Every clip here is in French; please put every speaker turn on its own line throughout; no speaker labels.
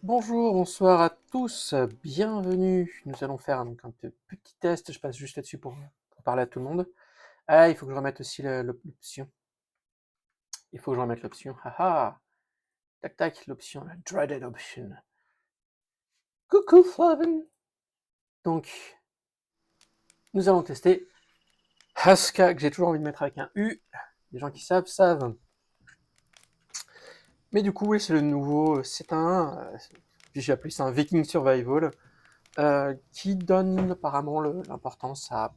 Bonjour, bonsoir à tous, bienvenue. Nous allons faire donc un petit test, je passe juste là-dessus pour parler à tout le monde. Ah, il faut que je remette aussi l'option. Il faut que je remette l'option. Haha. Tac tac, l'option, la dreaded option. Coucou Flavin. Donc, nous allons tester Haska, que j'ai toujours envie de mettre avec un U. Les gens qui savent, savent. Mais du coup, oui, c'est le nouveau, c'est j'ai appelé ça un Viking Survival, qui donne apparemment l'importance à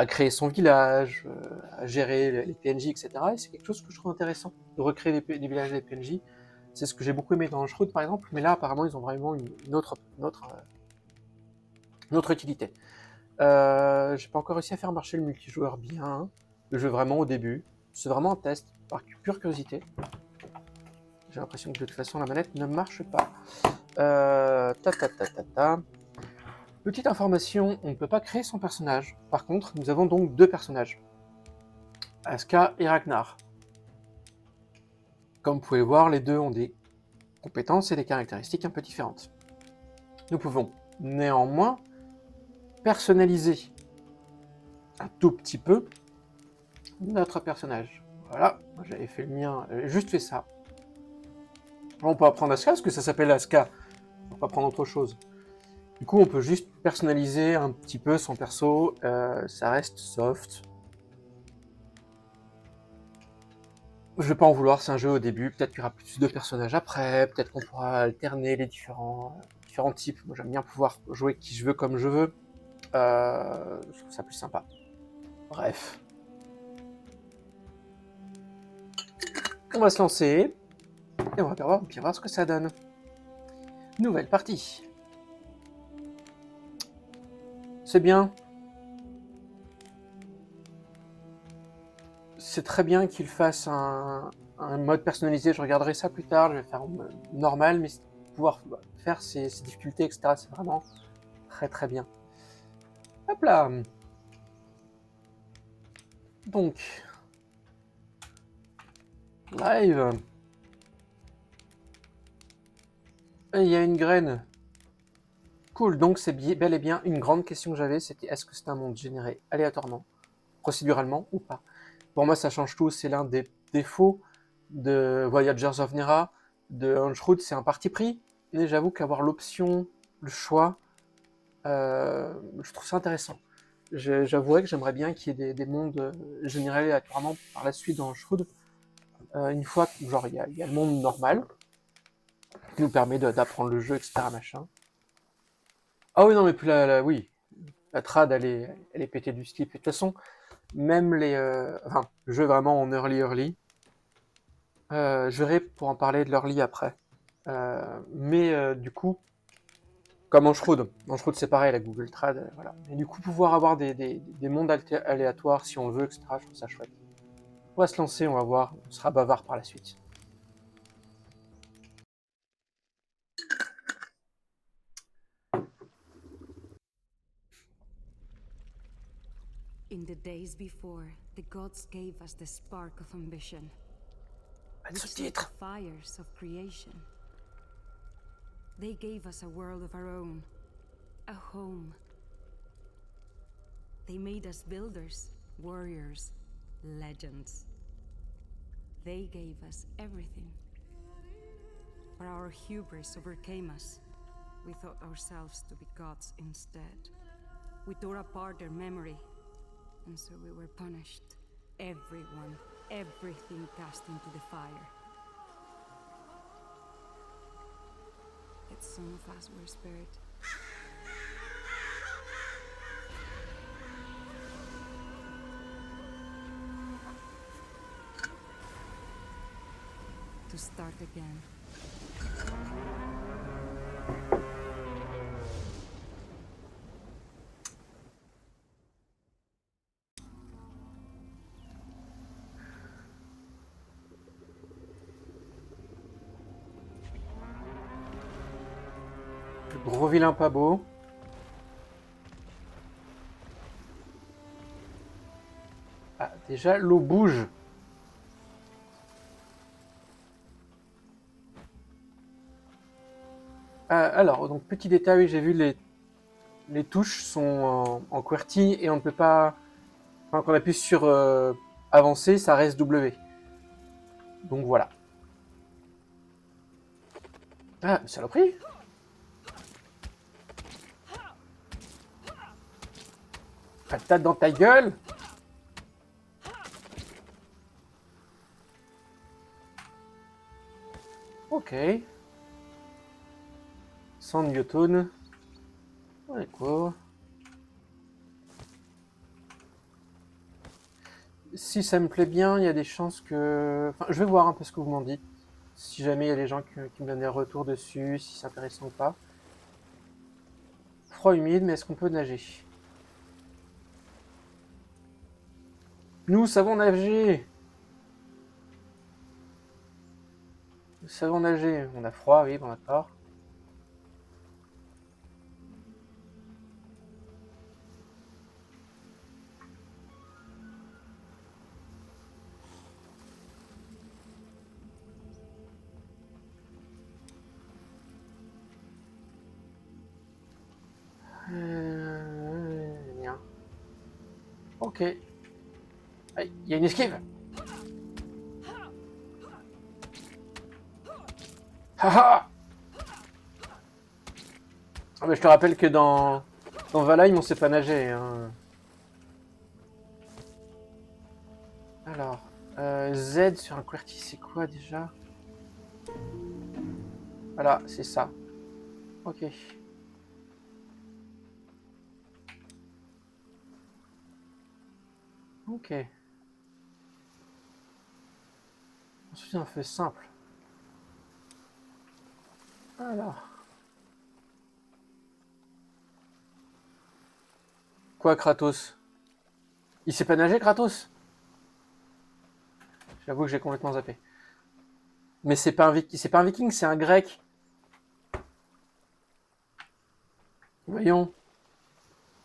créer son village, à gérer les PNJ, etc. Et c'est quelque chose que je trouve intéressant, de recréer des villages des PNJ. C'est ce que j'ai beaucoup aimé dans Shroud, par exemple, mais là, apparemment, ils ont vraiment une autre utilité. J'ai pas encore réussi à faire marcher le multijoueur bien, le jeu vraiment au début. C'est vraiment un test, par pure curiosité. J'ai l'impression que de toute façon, la manette ne marche pas. Ta ta ta ta ta. Petite information, on ne peut pas créer son personnage. Par contre, nous avons donc deux personnages. Aska et Ragnar. Comme vous pouvez le voir, les deux ont des compétences et des caractéristiques un peu différentes. Nous pouvons néanmoins personnaliser un tout petit peu notre personnage. Voilà, j'avais fait le mien, j'avais juste fait ça. On peut prendre Aska parce que ça s'appelle Aska, on peut pas prendre autre chose. Du coup, on peut juste personnaliser un petit peu son perso, ça reste soft. Je vais pas en vouloir, c'est un jeu au début, peut-être qu'il y aura plus de personnages après, peut-être qu'on pourra alterner les différents types. Moi j'aime bien pouvoir jouer qui je veux comme je veux. Je trouve ça plus sympa. Bref. On va se lancer, et on va bien voir ce que ça donne. Nouvelle partie. C'est bien. C'est très bien qu'il fasse un mode personnalisé, je regarderai ça plus tard, je vais faire normal, mais pouvoir faire ses difficultés, etc. C'est vraiment très très bien. Hop là. Donc, live. Il y a une graine. Cool, donc c'est bel et bien une grande question que j'avais, c'était est-ce que c'est un monde généré aléatoirement, procéduralement ou pas. Pour moi ça change tout, c'est l'un des défauts de Voyagers of Nera, de Unshroud, c'est un parti pris, mais j'avoue qu'avoir l'option, le choix, je trouve ça intéressant. J'avouerais que j'aimerais bien qu'il y ait des mondes générés aléatoirement par la suite dans Unshroud, une fois que genre il y a le monde normal, qui nous permet d'apprendre le jeu, etc. machin. Ah oui, non, mais puis oui, la trad, elle est pétée du slip. Et de toute façon, même enfin, le jeu est vraiment en early. Je verrai pour en parler de l'early après. Mais du coup, comme en Shroud c'est pareil, la Google Trad, voilà. Et du coup, pouvoir avoir des mondes aléatoires si on veut, etc., je trouve ça chouette. On va se lancer, on va voir, on sera bavard par la suite.
In the days before, the gods gave us the spark of ambition, which lit the fires of creation. They gave us a world of our own, a home. They made us builders, warriors, legends. They gave us everything. But our hubris overcame us. We thought ourselves to be gods instead. We tore apart their memory, and so we were punished. Everyone, everything cast into the fire. Yet some of us were spared. To start again.
Gros vilain pas beau. Ah, déjà, l'eau bouge. Alors, donc petit détail, oui, j'ai vu les touches sont en QWERTY et on ne peut pas... Enfin, quand on appuie sur avancer, ça reste W. Donc voilà. Ah, saloperie! Patate dans ta gueule! Ok. 100 Newton. Ouais, quoi. Si ça me plaît bien, il y a des chances que... Enfin, je vais voir un peu ce que vous m'en dites. Si jamais il y a des gens qui me donnent des retours dessus, si c'est intéressant ou pas. Froid humide, mais est-ce qu'on peut nager? Nous savons nager! Nous savons nager. On a froid, oui, bon d'accord. Bien. Ok. Il y a une esquive! Haha! Ah bah, je te rappelle que dans Valheim, on sait pas nager. Hein. Alors, Z sur un QWERTY, c'est quoi déjà? Voilà, c'est ça. Ok. Ok. Ensuite, un feu simple. Alors. Quoi, Kratos? Il sait pas nager, Kratos? J'avoue que j'ai complètement zappé. Mais c'est pas un viking, c'est un grec. Voyons.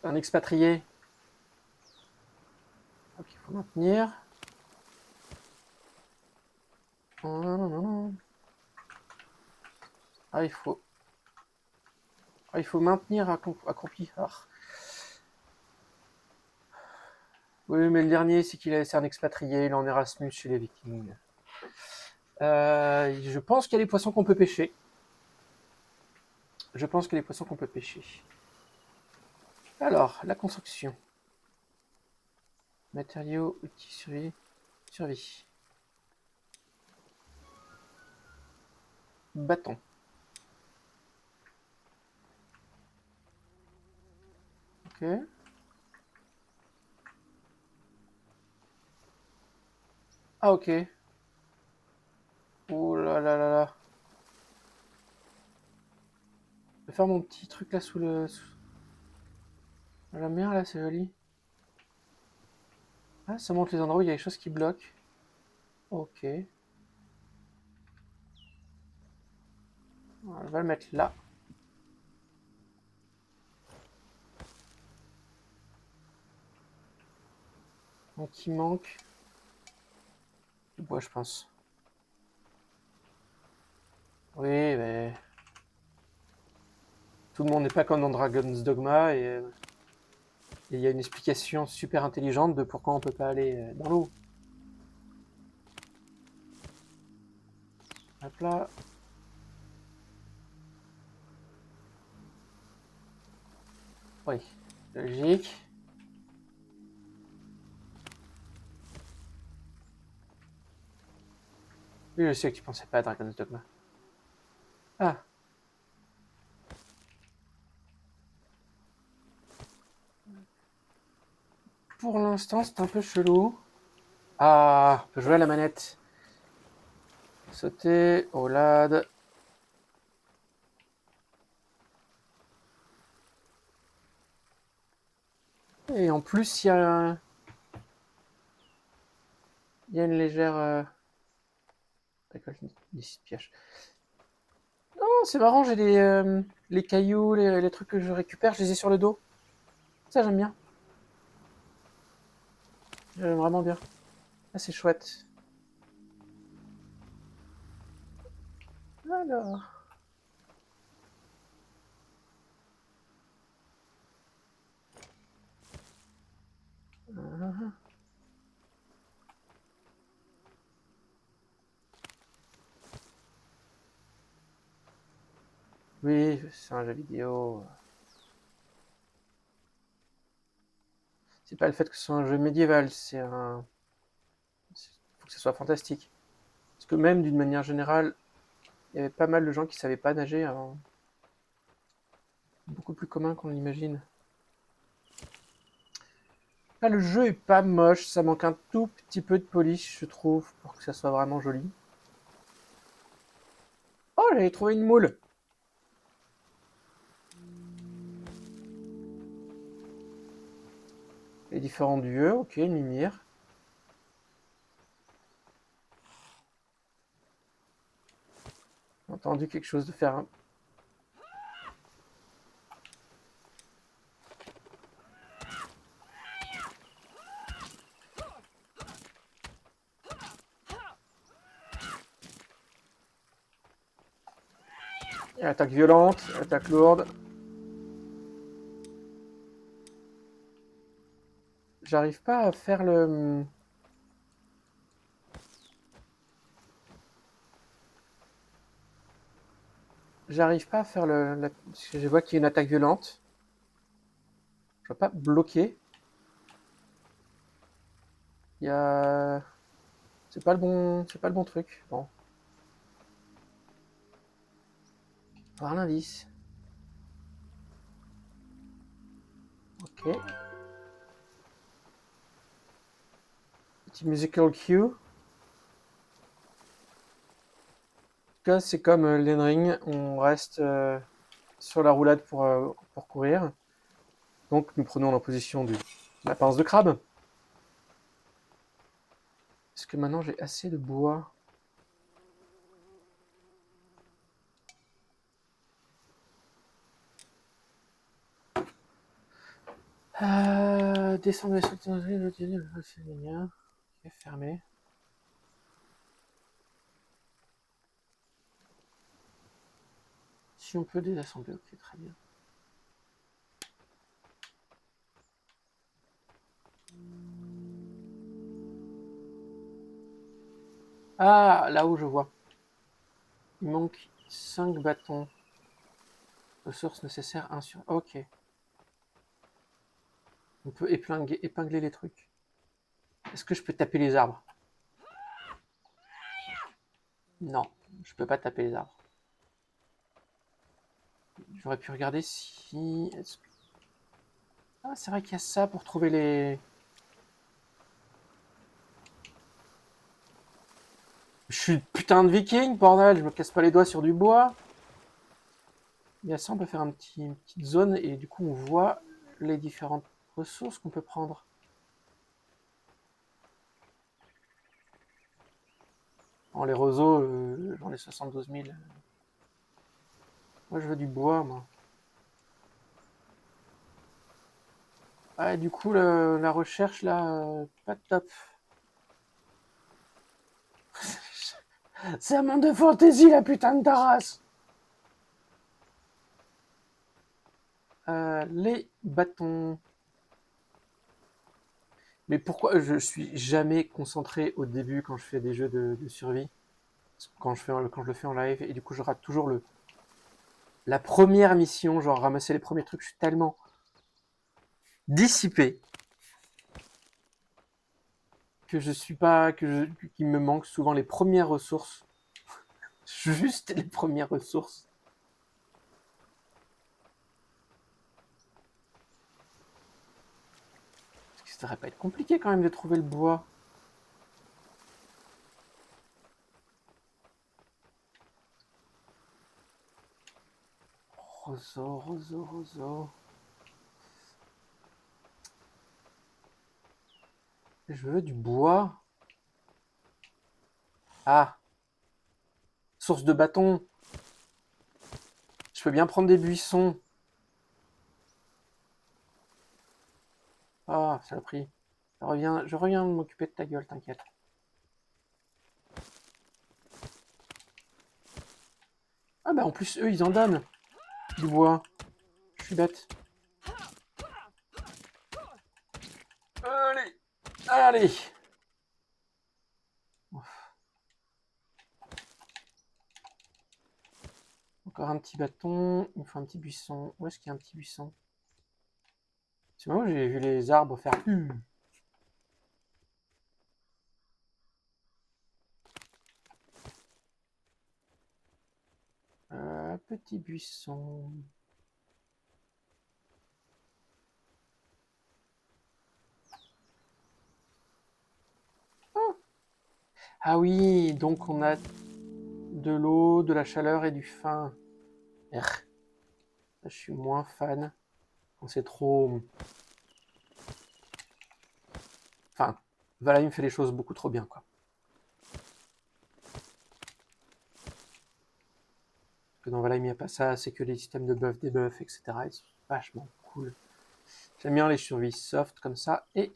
Un expatrié. Ok, il faut maintenir. Ah, il faut maintenir accroupi. Ah. Oui, mais le dernier, c'est un expatrié, il est en Erasmus chez les Vikings. Je pense qu'il y a des poissons qu'on peut pêcher. Je pense qu'il y a des poissons qu'on peut pêcher. Alors, la construction. Matériaux, outils, survie. Survie. Bâton. Ok. Ah, ok. Oh là là là là. Je vais faire mon petit truc là sous la mer, là, c'est joli. Ah, ça montre les endroits où il y a des choses qui bloquent. Ok. On va le mettre là. Donc il manque du bois, je pense. Oui, mais tout le monde n'est pas comme dans Dragon's Dogma et il y a une explication super intelligente de pourquoi on peut pas aller dans l'eau. Hop là. Oui, logique. Oui, je sais que tu pensais pas à Dragon's Dogma. Ah, pour l'instant, c'est un peu chelou. Ah, on peut jouer à la manette. Sauter, Olad. Et en plus, il y a une légère... récolte d'ici de pioche. Oh, c'est marrant, j'ai les cailloux, les trucs que je récupère, je les ai sur le dos. Ça, j'aime bien. J'aime vraiment bien. Ah, c'est chouette. Alors... Oui, c'est un jeu vidéo. C'est pas le fait que ce soit un jeu médiéval, c'est un... Faut que ce soit fantastique. Parce que même d'une manière générale, il y avait pas mal de gens qui savaient pas nager avant. Beaucoup plus commun qu'on l'imagine. Là, le jeu est pas moche, ça manque un tout petit peu de polish, je trouve, pour que ça soit vraiment joli. Oh, j'avais trouvé une moule. Les différents dieux, ok, Mimir. J'ai entendu quelque chose de faire un... Attaque violente, attaque lourde. J'arrive pas à faire le... J'arrive pas à faire le... Parce que je vois qu'il y a une attaque violente. Je vois pas bloquer. Il y a... C'est pas le bon... C'est pas le bon truc. Bon. Avoir l'indice. Ok. Petit musical cue. En tout cas, c'est comme l'Elden Ring. On reste sur la roulade pour courir. Donc, nous prenons la position de la pince de crabe. Est-ce que maintenant j'ai assez de bois? Descendre sur le ok, fermé. Si on peut désassembler, ok, très bien. Ah, là où je vois. Il manque 5 bâtons. Ressources nécessaires 1 sur... Ok. On peut épingler les trucs. Est-ce que je peux taper les arbres? Non, je peux pas taper les arbres. J'aurais pu regarder si... Ah, c'est vrai qu'il y a ça pour trouver les... Je suis putain de viking, bordel, je me casse pas les doigts sur du bois. Il y a ça, on peut faire une petite zone et du coup on voit les différentes ressources qu'on peut prendre. En les roseaux, j'en ai 72 000. Moi je veux du bois, moi. Ouais, du coup la recherche là, pas top. C'est un monde de fantaisie la putain de ta race. Les bâtons. Mais pourquoi je suis jamais concentré au début quand je fais des jeux de survie? Quand je le fais en live, et du coup je rate toujours la première mission, genre ramasser les premiers trucs. Je suis tellement dissipé que je suis pas, qu'il me manque souvent les premières ressources. Juste les premières ressources. Parce que ça devrait pas être compliqué quand même de trouver le bois. Roseau, roseau, roseau. Je veux du bois. Ah, source de bâton. Je peux bien prendre des buissons. Ah, saloperie. Je reviens m'occuper de ta gueule, t'inquiète. Ah bah en plus, eux, ils en donnent du bois. Je suis bête. Allez, allez. Encore un petit bâton. Il me faut un petit buisson. Où est-ce qu'il y a un petit buisson? C'est moi où j'ai vu les arbres faire... Petit buisson. Ah oui, donc on a de l'eau, de la chaleur et du faim. Je suis moins fan quand c'est trop... Enfin, Valheim fait les choses beaucoup trop bien, quoi. Parce que dans Valheim, il n'y a pas ça, c'est que les systèmes de buff, debuff, etc. Ils sont vachement cool. J'aime bien les survies soft comme ça. Et...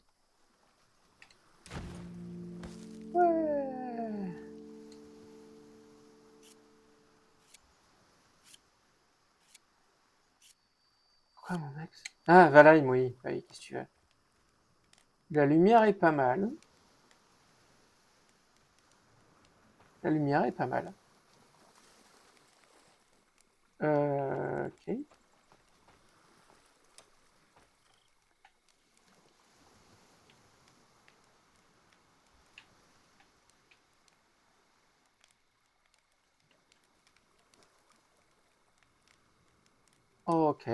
Ouais. Pourquoi mon ex? Ah, Valheim, oui. Oui, qu'est-ce que tu veux? La lumière est pas mal. La lumière est pas mal. Ok. Ok.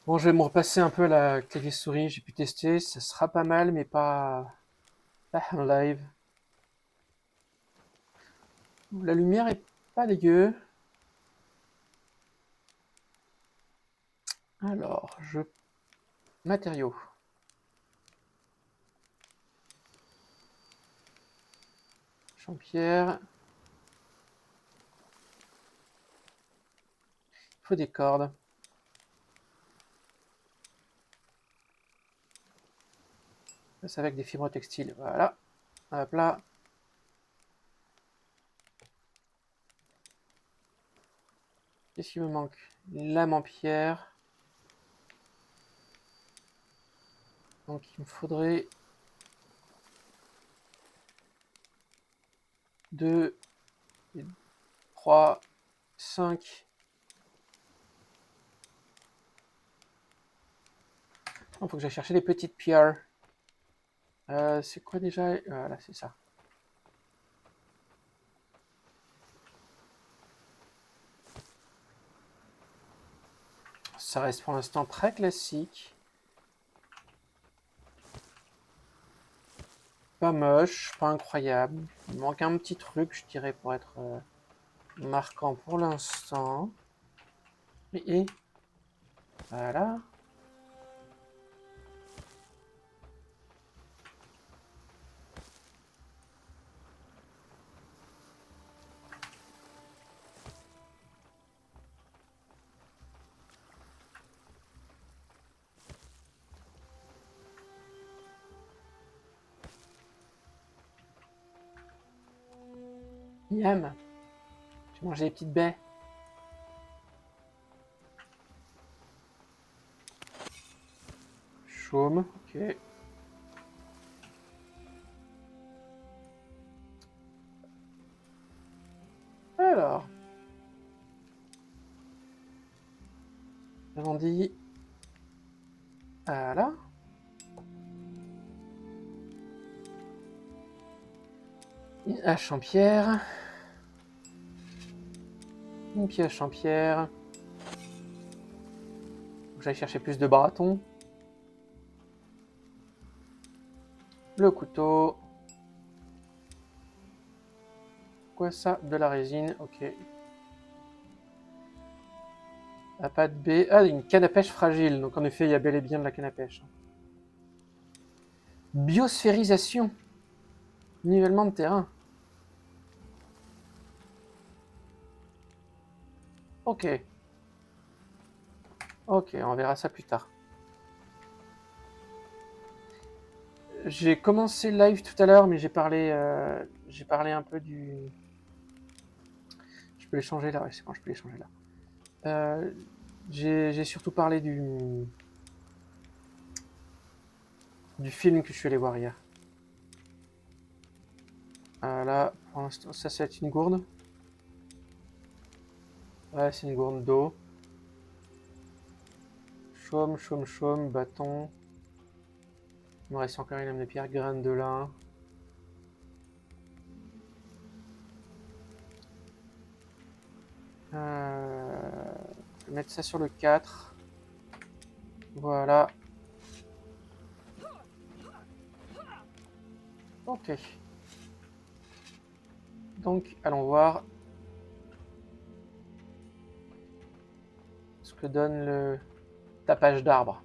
Bon, je vais me repasser un peu la clavier souris. J'ai pu tester. Ça sera pas mal, mais pas en live. La lumière est pas dégueu. Alors, matériaux. Champierre. Il faut des cordes. C'est avec des fibres textiles. Voilà. Hop là. Qu'est-ce qu'il me manque? Une lame en pierre. Donc il me faudrait 2, 3, 5. Il faut que j'aille chercher les petites pierres. C'est quoi déjà? Voilà, c'est ça. Ça reste pour l'instant très classique. Pas moche, pas incroyable. Il manque un petit truc, je dirais, pour être marquant pour l'instant. Et voilà. Miam. J'ai mangé les petites baies. Chaume, ok. Alors. Avons dit. Voilà. Une hache en pierre. Une pioche en pierre. Faut que j'aille chercher plus de bâtons. Le couteau. Quoi ça? De la résine, ok. Ah, pas de baie. Ah, une canne à pêche fragile. Donc en effet, il y a bel et bien de la canne à pêche. Biosphérisation. Nivellement de terrain. Ok. Ok, on verra ça plus tard. J'ai commencé le live tout à l'heure, mais j'ai parlé un peu du... Je peux les changer là, ouais, c'est quand je peux les changer là. J'ai surtout parlé du film que je suis allé voir hier. Là, pour l'instant, ça, c'est une gourde. Ouais, c'est une gourde d'eau. Chaume, chaume, chaume, bâton. Il me reste encore une lame de pierre, graine de lin. Je vais mettre ça sur le 4. Voilà. Ok. Donc, allons voir ce que donne le tapage d'arbres.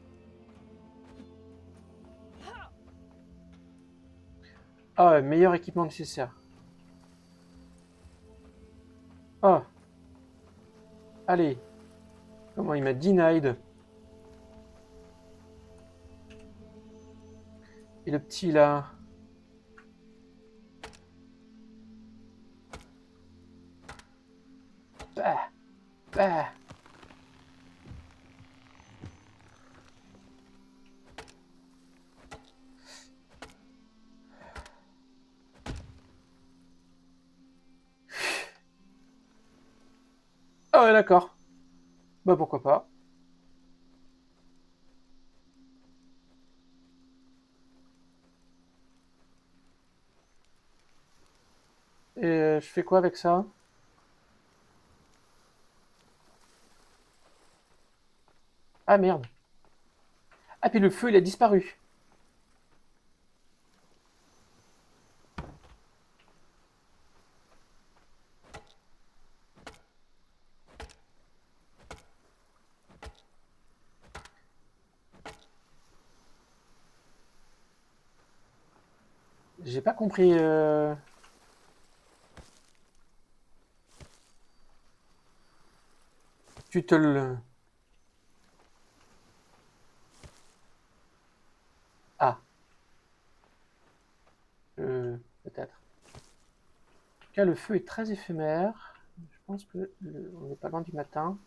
Ah ouais, meilleur équipement nécessaire. Oh. Allez. Comment il m'a denied. Et le petit là. Bah. Bah. Ah ouais, d'accord. Bah pourquoi pas. Et je fais quoi avec ça? Ah merde. Ah puis le feu il a disparu. J'ai pas compris. Tu te le... Ah. Peut-être. En tout cas, le feu est très éphémère. Je pense que on n'est pas loin du matin.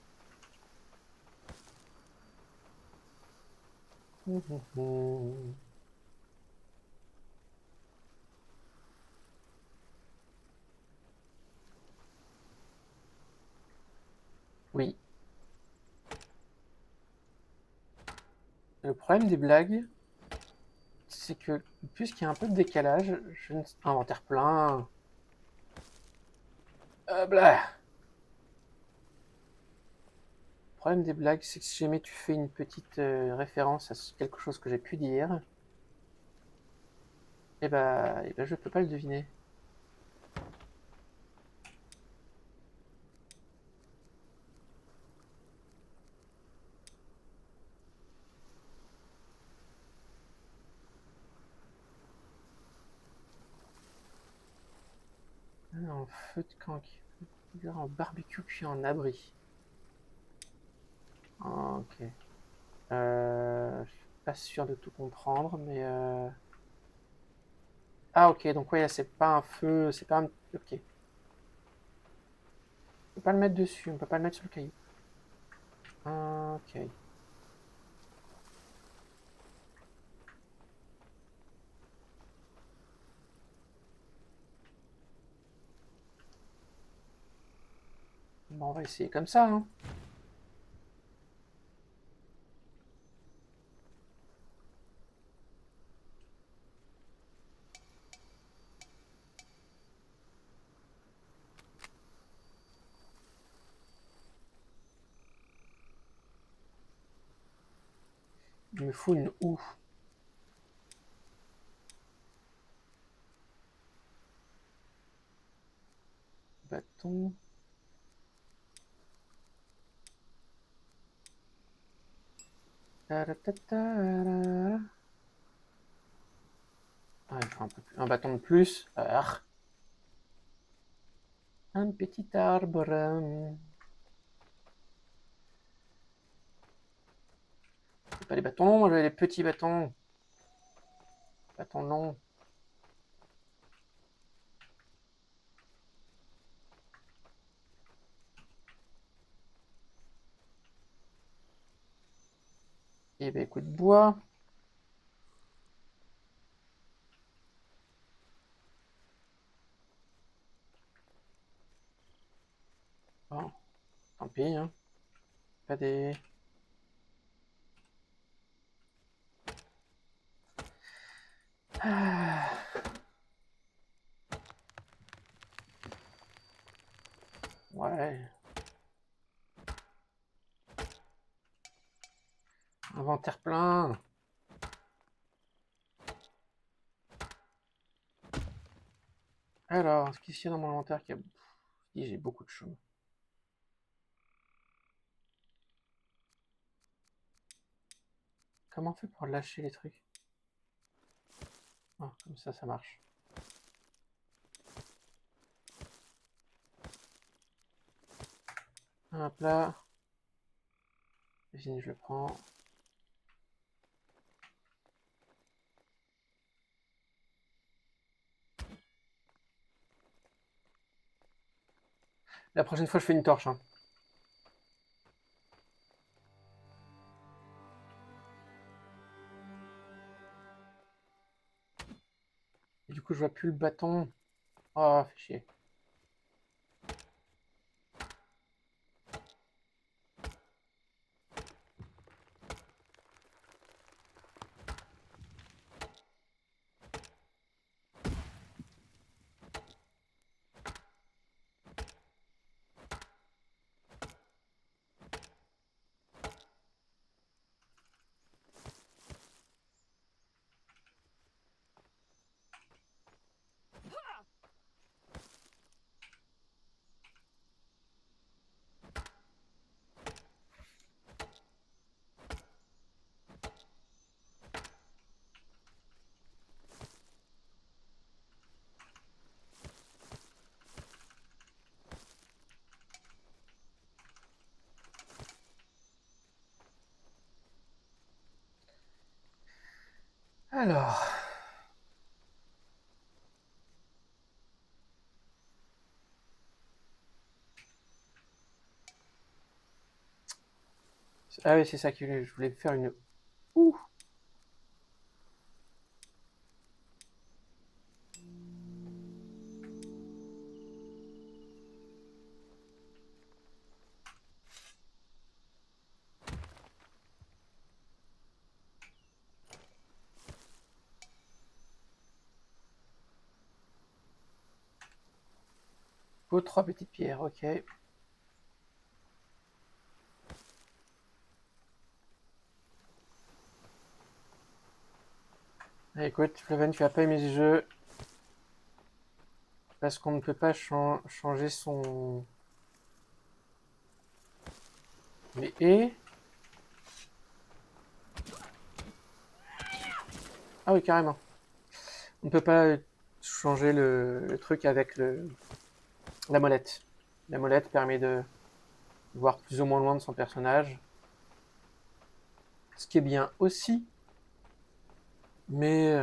Oui. Le problème des blagues, c'est que puisqu'il y a un peu de décalage, je ne... Inventaire plein. Blah. Le problème des blagues, c'est que si jamais tu fais une petite référence à quelque chose que j'ai pu dire, eh ben, je peux pas le deviner. Un feu de camp qui fait un barbecue cuit en abri. Ah, ok. Je suis pas sûr de tout comprendre, mais... Ah ok, donc ouais, c'est pas un feu, c'est pas un... Ok. On peut pas le mettre dessus, on peut pas le mettre sur le caillou. Ok. Bon, on va essayer comme ça, hein. Il me faut une houe. Bâton. Ta-ra-ta-ta-ra. Ah, il faut un bâton de plus. Ah, un petit arbre. C'est pas les bâtons longs, moi j'avais les petits bâtons. Bâtons longs. Et ben écoute, bois. Bon, tant pis, hein. Pas des... Ah. Ouais. Inventaire plein. Alors, ce qu'ici dans mon inventaire qui a... J'ai beaucoup de choses. Comment on fait pour lâcher les trucs? Ah, comme ça marche. Hop là. Je le prends. La prochaine fois, je fais une torche. Hein. Et du coup, je vois plus le bâton. Oh, fait chier. Alors... Ah oui, c'est ça que je voulais faire une... Ouh. Faut 3 petites pierres, ok. Écoute, Flaven, tu as pas aimé ce jeu parce qu'on ne peut pas changer son... Mais et... Ah oui, carrément. On ne peut pas changer le truc avec la molette. La molette permet de voir plus ou moins loin de son personnage. Ce qui est bien aussi. Mais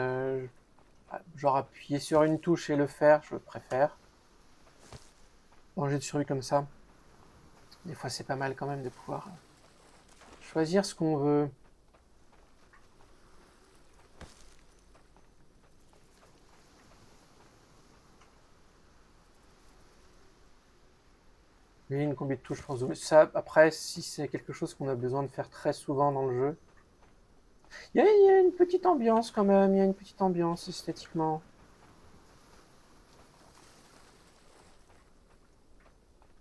genre appuyer sur une touche et le faire, je préfère. En jeu de survie comme ça, des fois c'est pas mal quand même de pouvoir choisir ce qu'on veut. Oui, une combi de touches pour zoomer. Ça, après, si c'est quelque chose qu'on a besoin de faire très souvent dans le jeu, il y a une petite ambiance quand même, il y a une petite ambiance esthétiquement.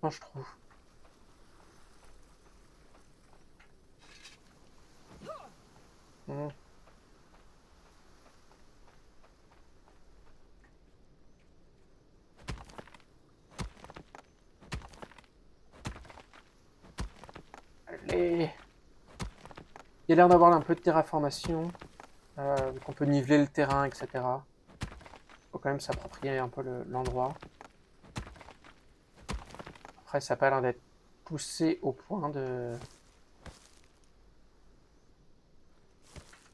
Moi, je trouve. Mmh. Allez. Il y a l'air d'avoir un peu de terraformation, qu'on peut niveler le terrain, etc. Faut quand même s'approprier un peu l'endroit. Après, ça n'a pas l'air d'être poussé au point de...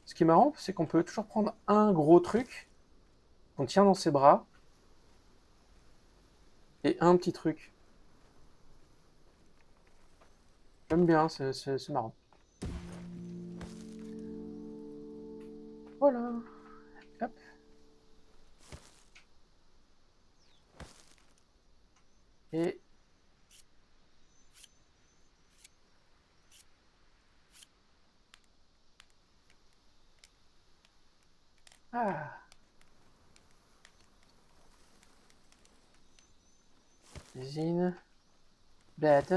Ce qui est marrant, c'est qu'on peut toujours prendre un gros truc qu'on tient dans ses bras et un petit truc. J'aime bien, c'est marrant. Voilà. Hop. Et Ah. Usine. Bête.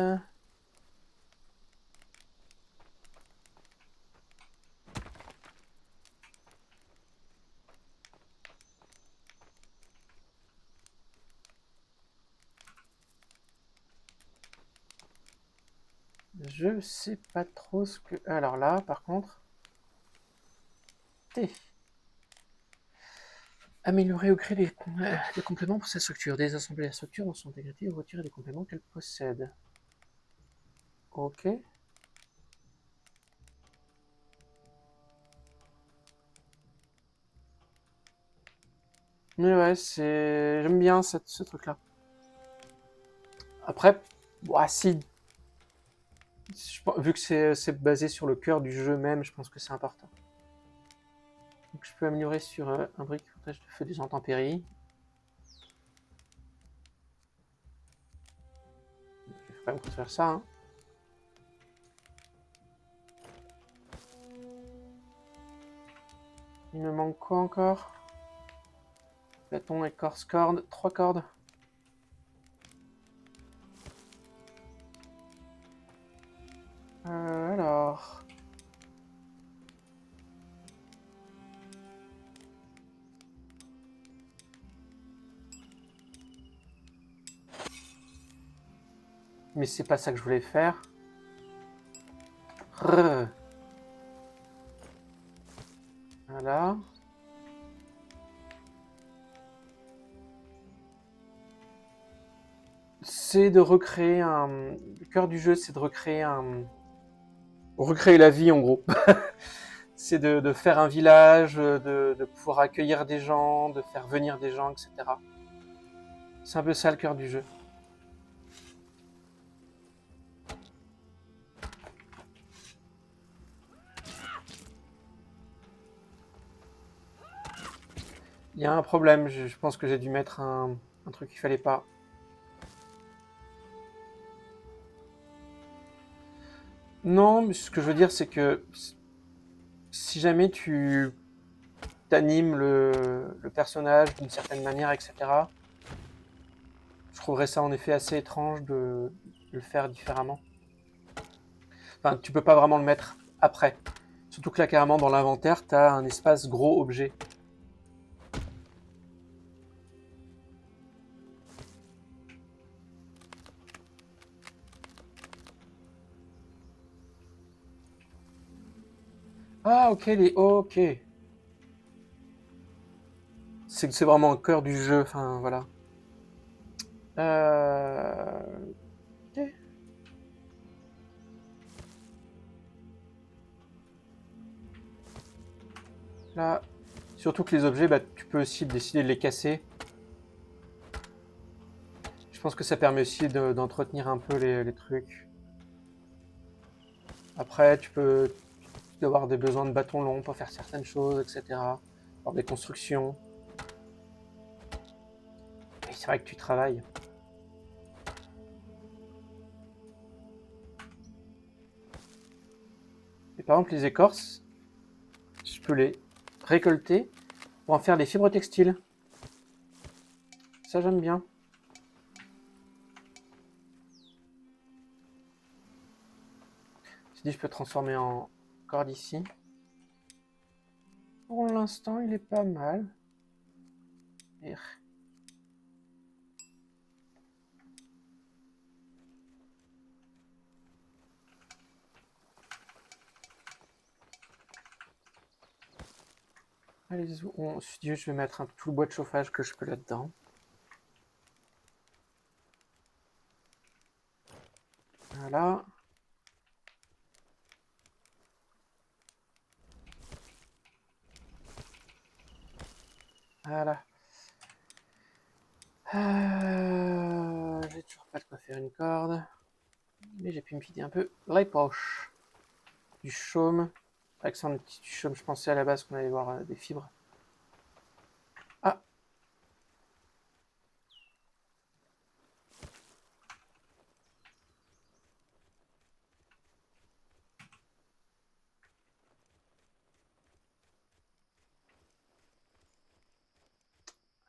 Je sais pas trop ce que... Alors là, par contre... T. Améliorer ou créer des compléments pour cette structure. Désassembler la structure dans son intégrité ou retirer des compléments qu'elle possède. Ok. Mais ouais, c'est... J'aime bien ce truc-là. Après, bah, si... Vu que c'est basé sur le cœur du jeu même, je pense que c'est important. Donc je peux améliorer sur un brick protège de feu des intempéries. Je vais quand même construire ça. Hein. Il me manque quoi encore? Bâton, écorce, corde. 3 cordes. Alors... Mais c'est pas ça que je voulais faire. Rrr. Voilà. C'est de recréer un... Le cœur du jeu, c'est de recréer un... Recréer la vie, en gros. C'est de faire un village, de pouvoir accueillir des gens, de faire venir des gens, etc. C'est un peu ça le cœur du jeu. Il y a un problème, je pense que j'ai dû mettre un truc qu'il fallait pas. Non, mais ce que je veux dire, c'est que si jamais tu t'animes le personnage d'une certaine manière, etc., je trouverais ça en effet assez étrange de le faire différemment. Enfin, tu peux pas vraiment le mettre après. Surtout que là, carrément, dans l'inventaire, tu as un espace gros objet. Ah, ok, les... Ok. C'est vraiment le cœur du jeu, enfin, voilà. Ok. Là, surtout que les objets, bah, tu peux aussi décider de les casser. Je pense que ça permet aussi d'entretenir un peu les trucs. Après, tu peux avoir des besoins de bâtons longs pour faire certaines choses, etc. Avoir des constructions. Et c'est vrai que tu travailles. Et par exemple, les écorces, je peux les récolter pour en faire des fibres textiles. Ça, j'aime bien. Je dis, je peux transformer en corde ici. Pour l'instant, il est pas mal. Et... Allez, je vais mettre tout le bois de chauffage que je peux là-dedans. Voilà. Voilà. J'ai toujours pas de quoi faire une corde. Mais j'ai pu me filer un peu les poches. Du chaume. Avec ça, du chaume, je pensais à la base qu'on allait voir des fibres. Ah.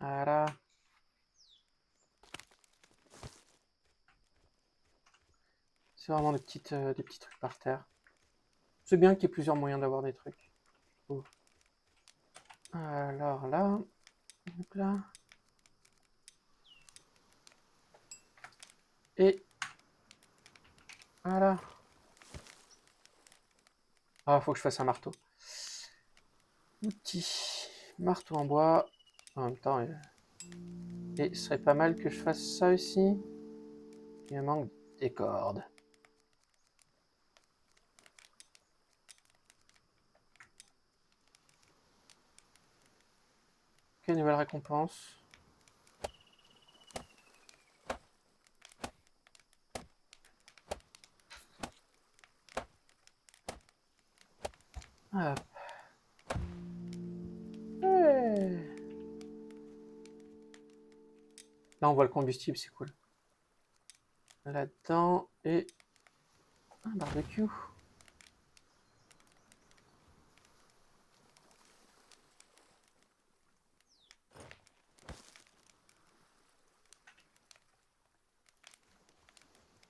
Voilà. C'est vraiment des petits trucs par terre. C'est bien qu'il y ait plusieurs moyens d'avoir des trucs. Oh. Alors là, donc là. Et voilà. Ah, faut que je fasse un marteau. Outil. Marteau en bois. En même temps, et ce serait pas mal que je fasse ça aussi. Il me manque des cordes. Ok, nouvelle récompense. Hop. Ouais. Là, on voit le combustible, c'est cool. Là-dedans, et un barbecue.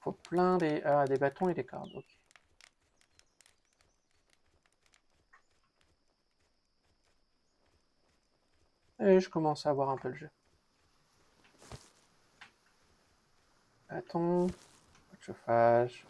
Faut plein des bâtons et des cordes. Ok. Et je commence à voir un peu le jeu. Bâton, pas de chauffage.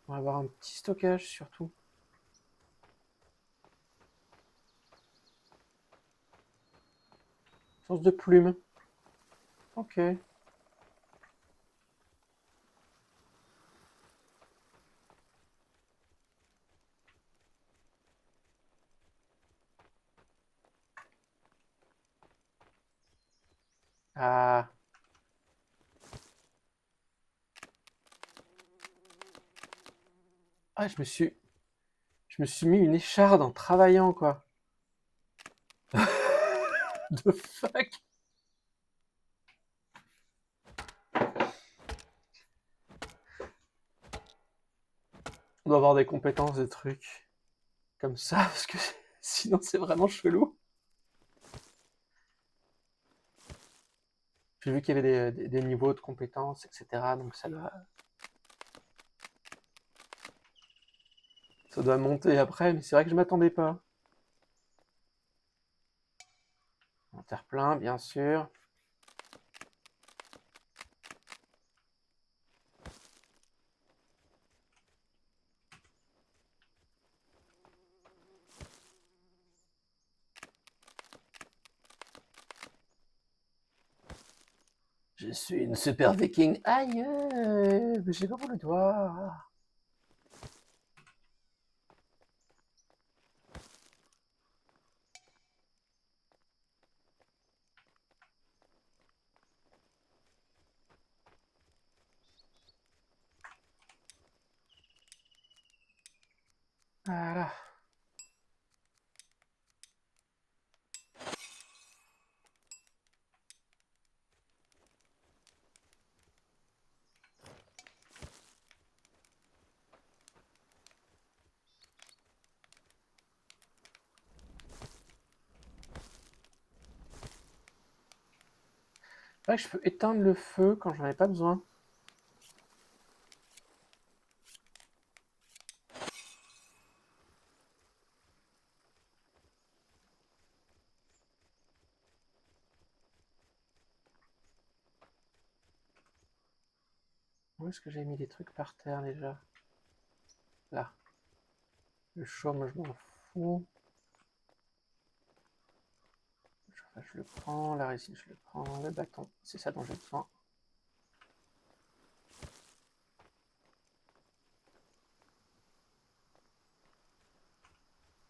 On va avoir un petit stockage surtout. Source de plumes. Ok. Ah. Ah, je me suis mis une écharde en travaillant, quoi. The fuck? On doit avoir des compétences, des trucs comme ça, parce que sinon c'est vraiment chelou. J'ai vu qu'il y avait des niveaux de compétences, etc. Donc ça doit monter après, mais c'est vrai que je m'attendais pas. En terre-plein, bien sûr. Je suis une super viking. Aïe, mais j'ai pas pour le doigt. Voilà. C'est vrai que je peux éteindre le feu quand j'en ai pas besoin. Où est-ce que j'ai mis des trucs par terre déjà? Là. Le chaume, je m'en fous. Le chauffage, je le prends. La résine, je le prends. Le bâton, c'est ça dont j'ai besoin.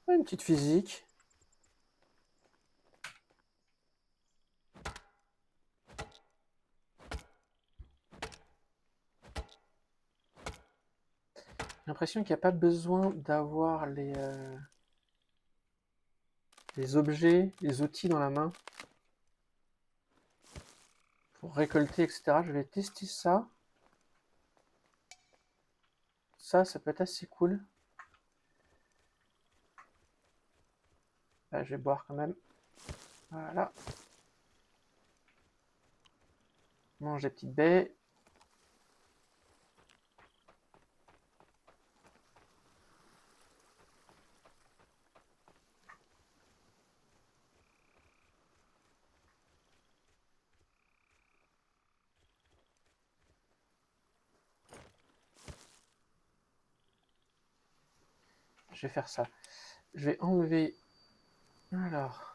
Une petite physique. J'ai l'impression qu'il n'y a pas besoin d'avoir les objets, les outils dans la main. pour récolter, etc. Je vais tester ça. Ça peut être assez cool. Là, je vais boire quand même. Voilà. Mange des petites baies. Je vais faire ça. Je vais enlever... Alors...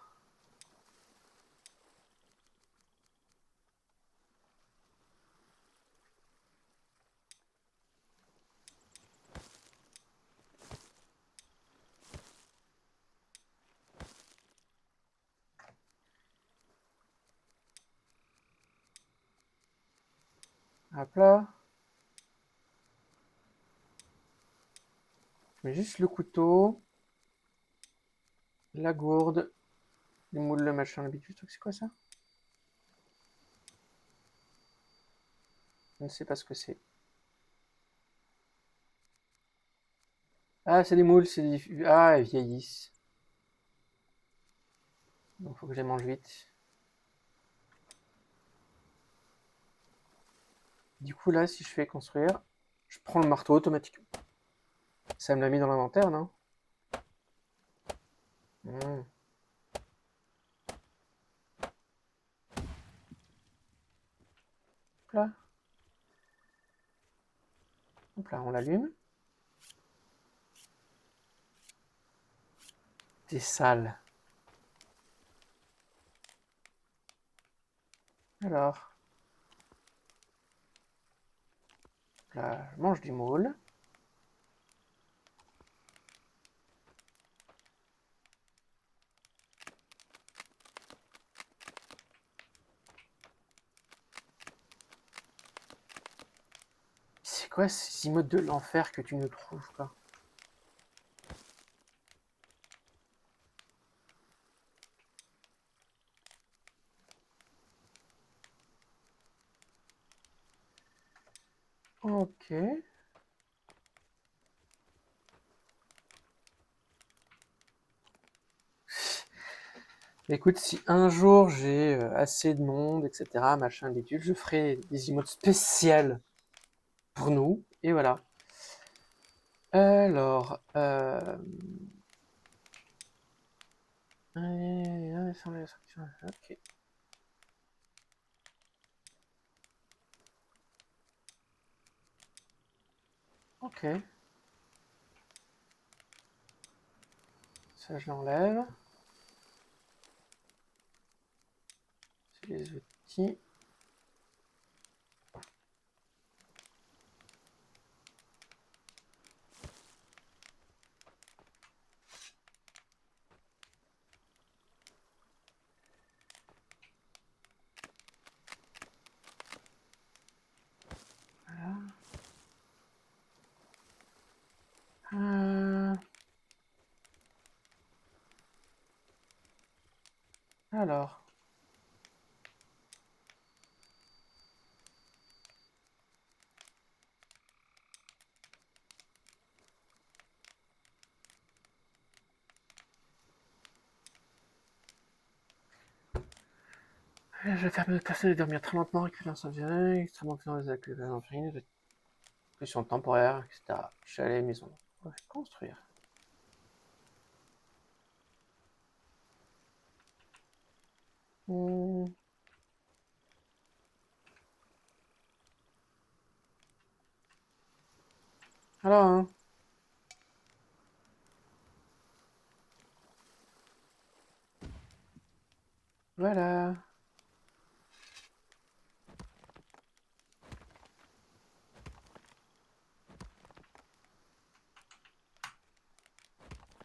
Hop là. Je mets juste le couteau. La gourde. Les moules, le machin, l'habitude. C'est quoi ça? Je ne sais pas ce que c'est. Ah, c'est des moules, c'est des... Ah, elles vieillissent. Donc, faut que je les mange vite. Du coup, là, si je fais construire, je prends le marteau automatiquement. Ça me l'a mis dans l'inventaire, non? Mmh. Hop là. Hop là, on l'allume. T'es sale. Alors. Hop là, je mange du moule. C'est quoi ces emotes de l'enfer que tu nous trouves, quoi? Ok. Écoute, si un jour j'ai assez de monde, etc., machin, d'études, je ferai des emotes spéciales pour nous. Et voilà. Alors, ok. Ok. Ça, je l'enlève. C'est les outils. Voilà. Alors. Je vais faire mes personnes de dormir très lentement, récupérer un sang extrêmement puissant des accumulateurs de pression temporaire, etc. Chalet, maison. On va construire. Alors, hein. Voilà.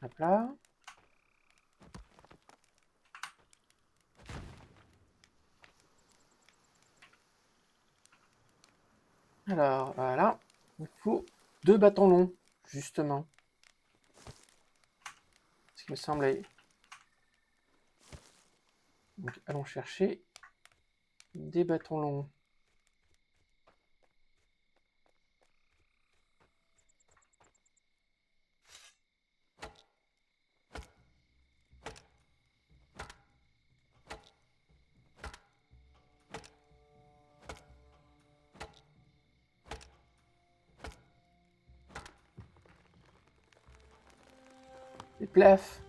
Hop là. Alors, voilà. Il faut 2 bâtons longs, justement. Ce qui me semblait. Donc, allons chercher Des bâtons longs. Des plefs.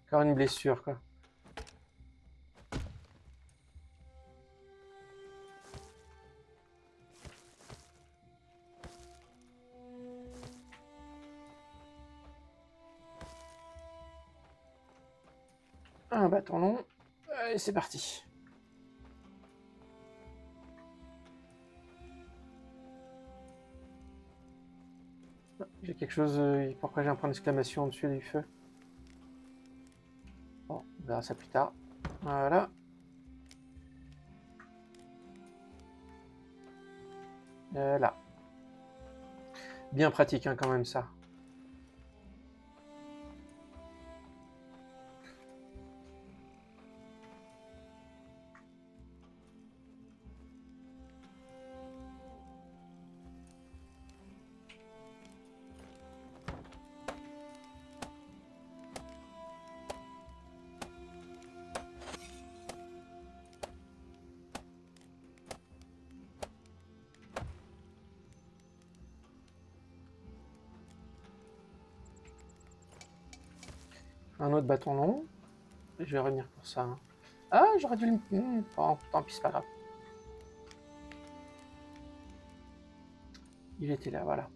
Encore une blessure, quoi. Un bâton long. Et c'est parti. J'ai quelque chose... pourquoi j'ai un point d'exclamation au-dessus du feu? Bon, on verra ça plus tard. Voilà. Là. Bien pratique, hein, quand même, ça. Un autre bâton long. Je vais revenir pour ça. Hein. Ah, j'aurais dû le... Bon, tant pis, c'est pas grave. Il était là, voilà.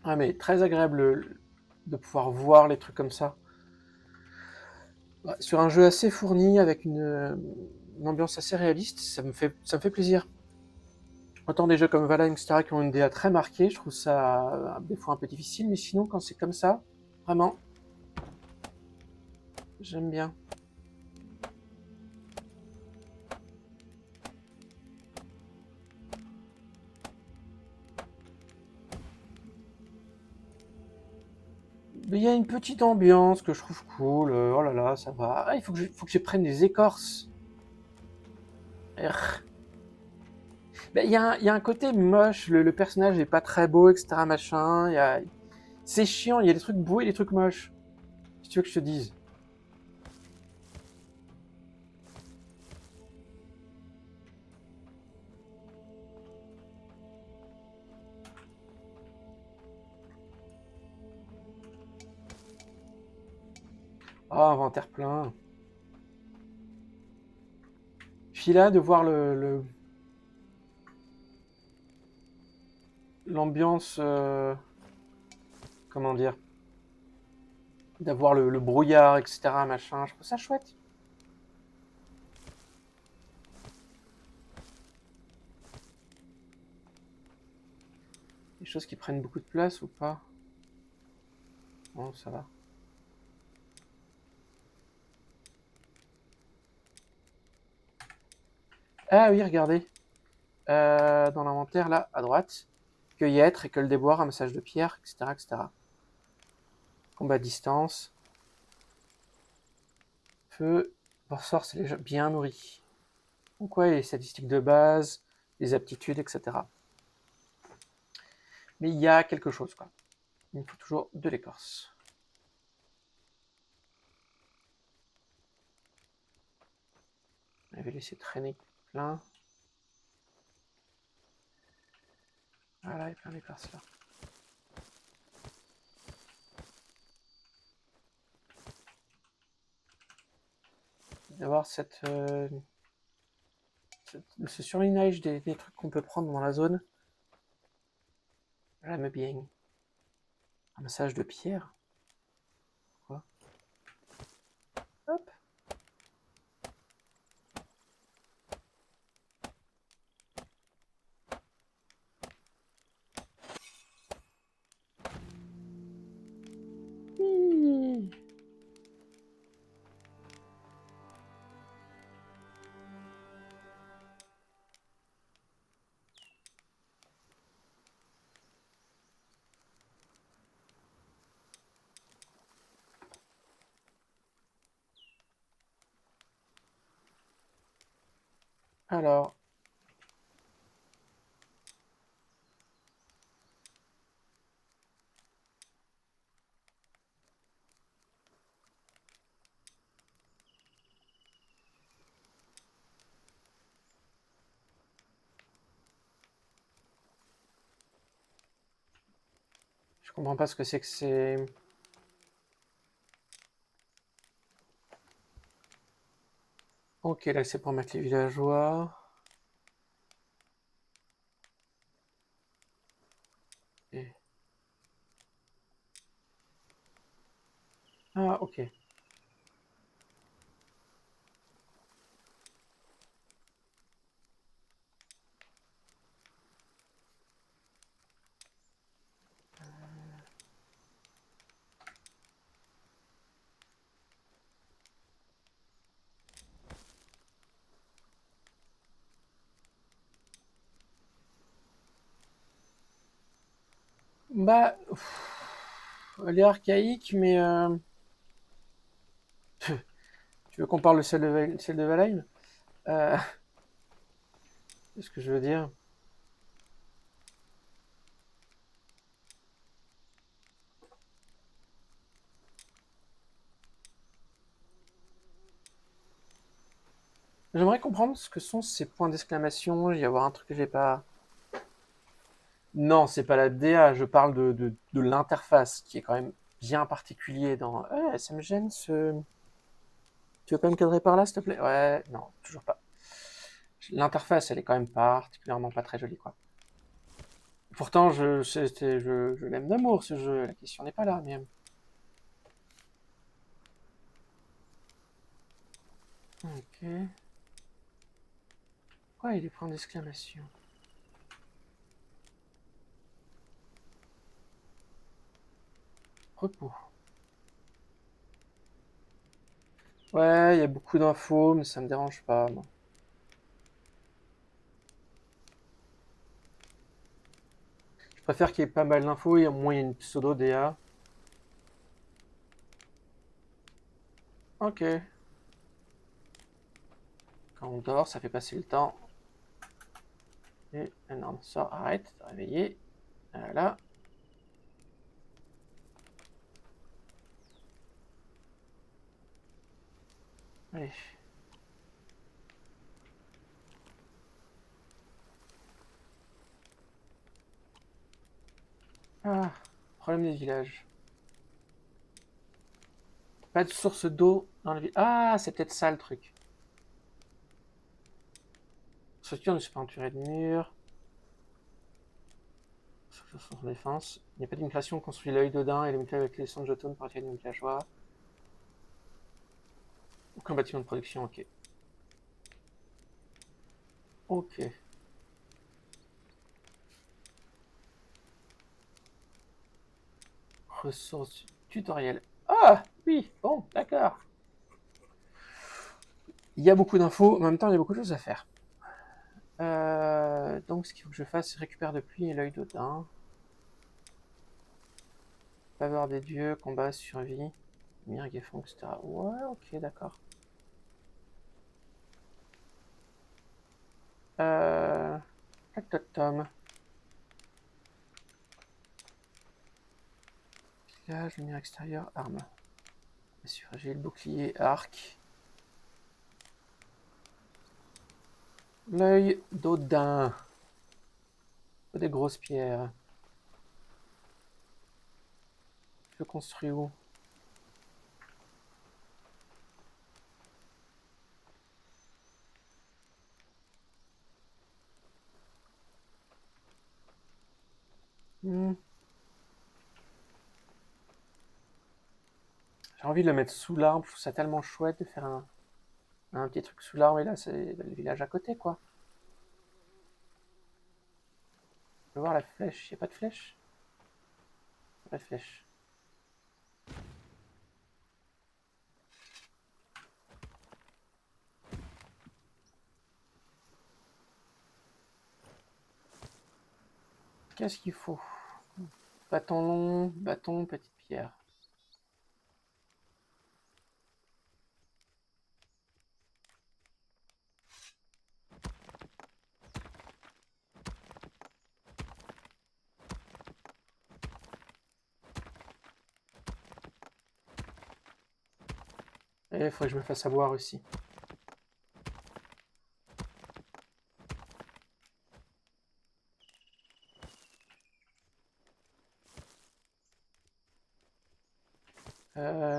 Ah, mais très agréable de pouvoir voir les trucs comme ça. Ouais, sur un jeu assez fourni, avec une ambiance assez réaliste, ça me fait plaisir. Autant des jeux comme Valheim, etc., qui ont une DA très marquée, je trouve ça des fois un peu difficile, mais sinon, quand c'est comme ça, vraiment, j'aime bien. Mais il y a une petite ambiance que je trouve cool, oh là là, ça va. Ah, il faut que je prenne des écorces. Ben, il y a un côté moche, le personnage est pas très beau, etc., machin, c'est chiant, il y a des trucs beaux et des trucs moches. Si tu veux que je te dise. Oh, inventaire plein. Puis là, de voir l'ambiance, comment dire, d'avoir le brouillard, etc., machin, je trouve ça chouette. Des choses qui prennent beaucoup de place ou pas? Bon, ça va. Ah oui, regardez. Dans l'inventaire, là, à droite, cueillette, récolte des bois, ramassage de pierres, etc., etc. Combat à distance. Feu. Force, c'est déjà bien nourri. Donc ouais, les statistiques de base, les aptitudes, etc. Mais il y a quelque chose, quoi. Il me faut toujours de l'écorce. Je vais laisser traîner plein. Voilà, il y a plein d'écorce là. D'avoir ce surlignage des trucs qu'on peut prendre dans la zone. J'aime bien. Un massage de pierre. Quoi? Hop. Alors, je comprends pas ce que c'est que c'est... Ok, là c'est pour mettre les villageois. Et- Ah, ok. Bah, elle est archaïque, mais... Tu veux qu'on parle de celle de Valheim? euh... C'est ce que je veux dire. J'aimerais comprendre ce que sont ces points d'exclamation. Il y avoir un truc que j'ai pas... Non, c'est pas la DA, je parle de l'interface, qui est quand même bien particulier dans... ça me gêne ce... Tu veux pas me cadrer par là, s'il te plaît? Ouais, non, toujours pas. L'interface, elle est quand même particulièrement pas très jolie, quoi. Pourtant, je l'aime d'amour, ce jeu, la question n'est pas là, mais... Ok. Quoi, il y a des points d'exclamation? Repos. Ouais, il y a beaucoup d'infos, mais ça me dérange pas, moi. Je préfère qu'il y ait pas mal d'infos et au moins il y a une pseudo DA. Ok. Quand on dort, ça fait passer le temps. Et non, sors, arrête, t'es réveillé. Voilà. Allez. Ah, problème des villages. Pas de source d'eau dans le village. Ah, c'est peut-être ça le truc. Structure ne se pas entourée de murs. Structure sans défense. Il n'y a pas d'une création construit l'œil d'Odin et limité avec les sons de jetons pour attirer une villageois. Aucun bâtiment de production, ok. Ok. Ressources tutoriel. Ah, oui, bon, d'accord. Il y a beaucoup d'infos, en même temps, il y a beaucoup de choses à faire. Donc, ce qu'il faut que je fasse, c'est récupérer de pluie et l'œil d'Odin. Faveur des dieux, combat, survie, Mirgefong, etc. Ouais, ok, d'accord. Tom. Village, lumière extérieure, arme. J'ai le bouclier, arc. L'œil d'Odin. Des grosses pierres. Je construis où? Hmm. J'ai envie de le mettre sous l'arbre. Je trouve ça tellement chouette de faire un petit truc sous l'arbre. Et là, c'est le village à côté, quoi. Je veux voir la flèche. Il n'y a pas de flèche? Pas de flèche. Qu'est-ce qu'il faut? Bâton long, bâton, petite pierre. Et il faudrait que je me fasse avoir aussi.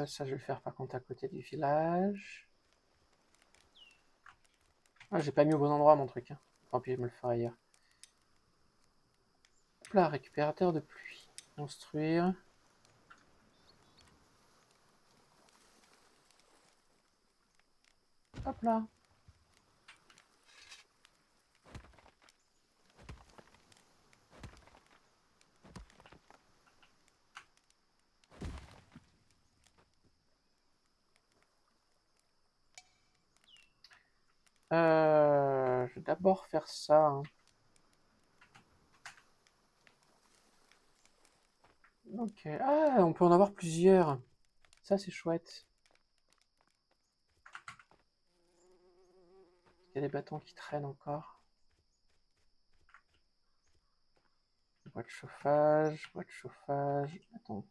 Ça, je vais le faire par contre à côté du village. Ah, j'ai pas mis au bon endroit mon truc. Hein. Tant pis, je me le ferai ailleurs. Hop là, récupérateur de pluie. Construire. Hop là. Je vais d'abord faire ça. Hein. Ok. Ah, on peut en avoir plusieurs. Ça, c'est chouette. Il y a des bâtons qui traînent encore. Boîte de chauffage, boîte de chauffage. Attends.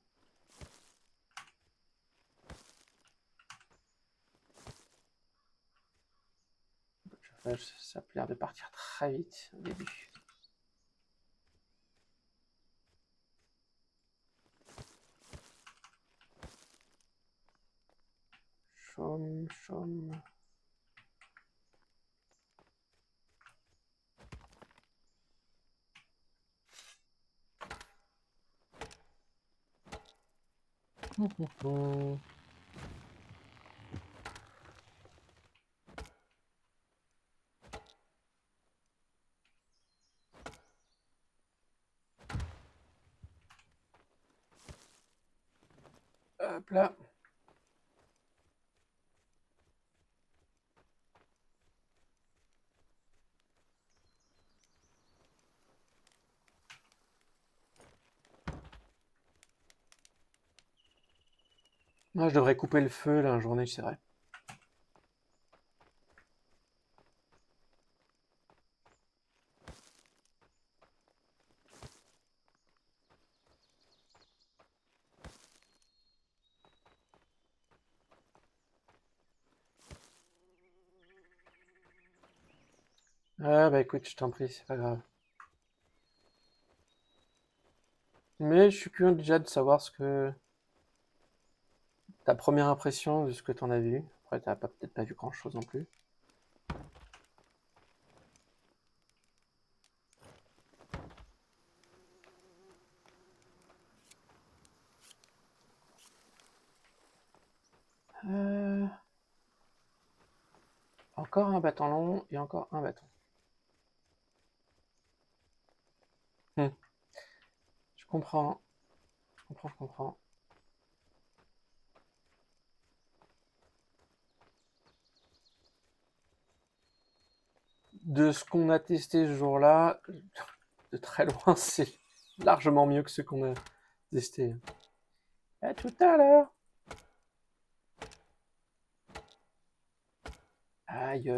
Boîte de chauffage, ça a l'air de partir très vite au début. Chaume, chaume. Hop là. Moi, je devrais couper le feu la journée, c'est vrai. Ah bah écoute, je t'en prie, c'est pas grave. Mais je suis curieux déjà de savoir ce que... Ta première impression de ce que t'en as vu. Après, t'as peut-être pas vu grand-chose non plus. Euh, Encore un bâton long et encore un bâton. Hmm. Je comprends. Je comprends. De ce qu'on a testé ce jour-là, de très loin, c'est largement mieux que ce qu'on a testé. À tout à l'heure. Aïe.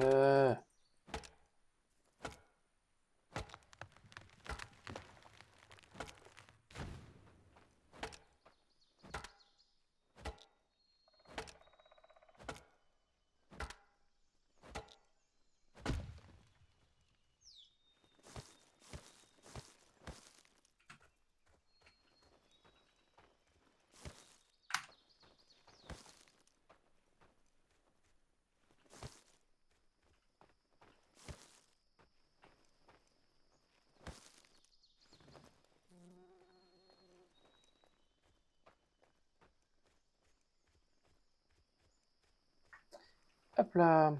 Hop là.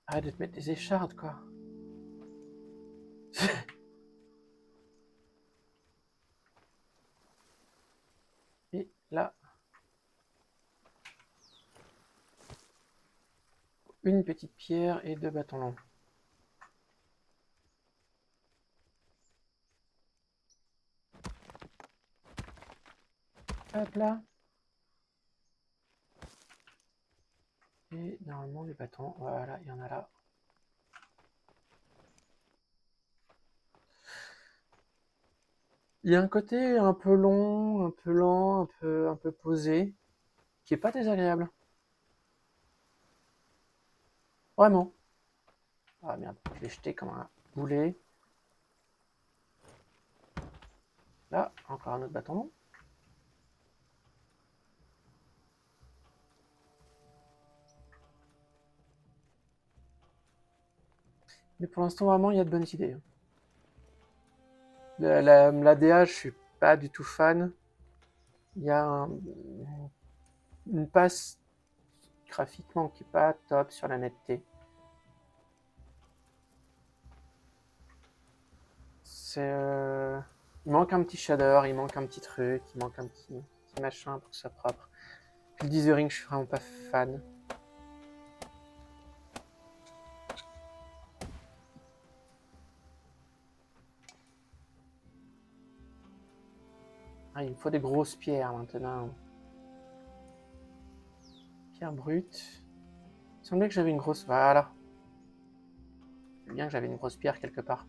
Arrête de te mettre des échardes, quoi. Et là, une petite pierre et deux bâtons longs. Hop là. Et normalement, les bâtons, voilà, il y en a là. Il y a un côté un peu long, un peu lent, un peu posé, qui est pas désagréable. Vraiment. Ah merde, je l'ai jeté comme un boulet. Là, encore un autre bâton. Mais pour l'instant, vraiment, il y a de bonnes idées. La DA, je suis pas du tout fan. Il y a une passe graphiquement qui est pas top sur la netteté. Il manque un petit shader, il manque un petit truc, il manque un petit machin pour que ce soit propre. Puis le dithering, je suis vraiment pas fan. Ah, il me faut des grosses pierres maintenant. Pierre brute. Il semblait que j'avais une grosse... Voilà. C'est bien que j'avais une grosse pierre quelque part.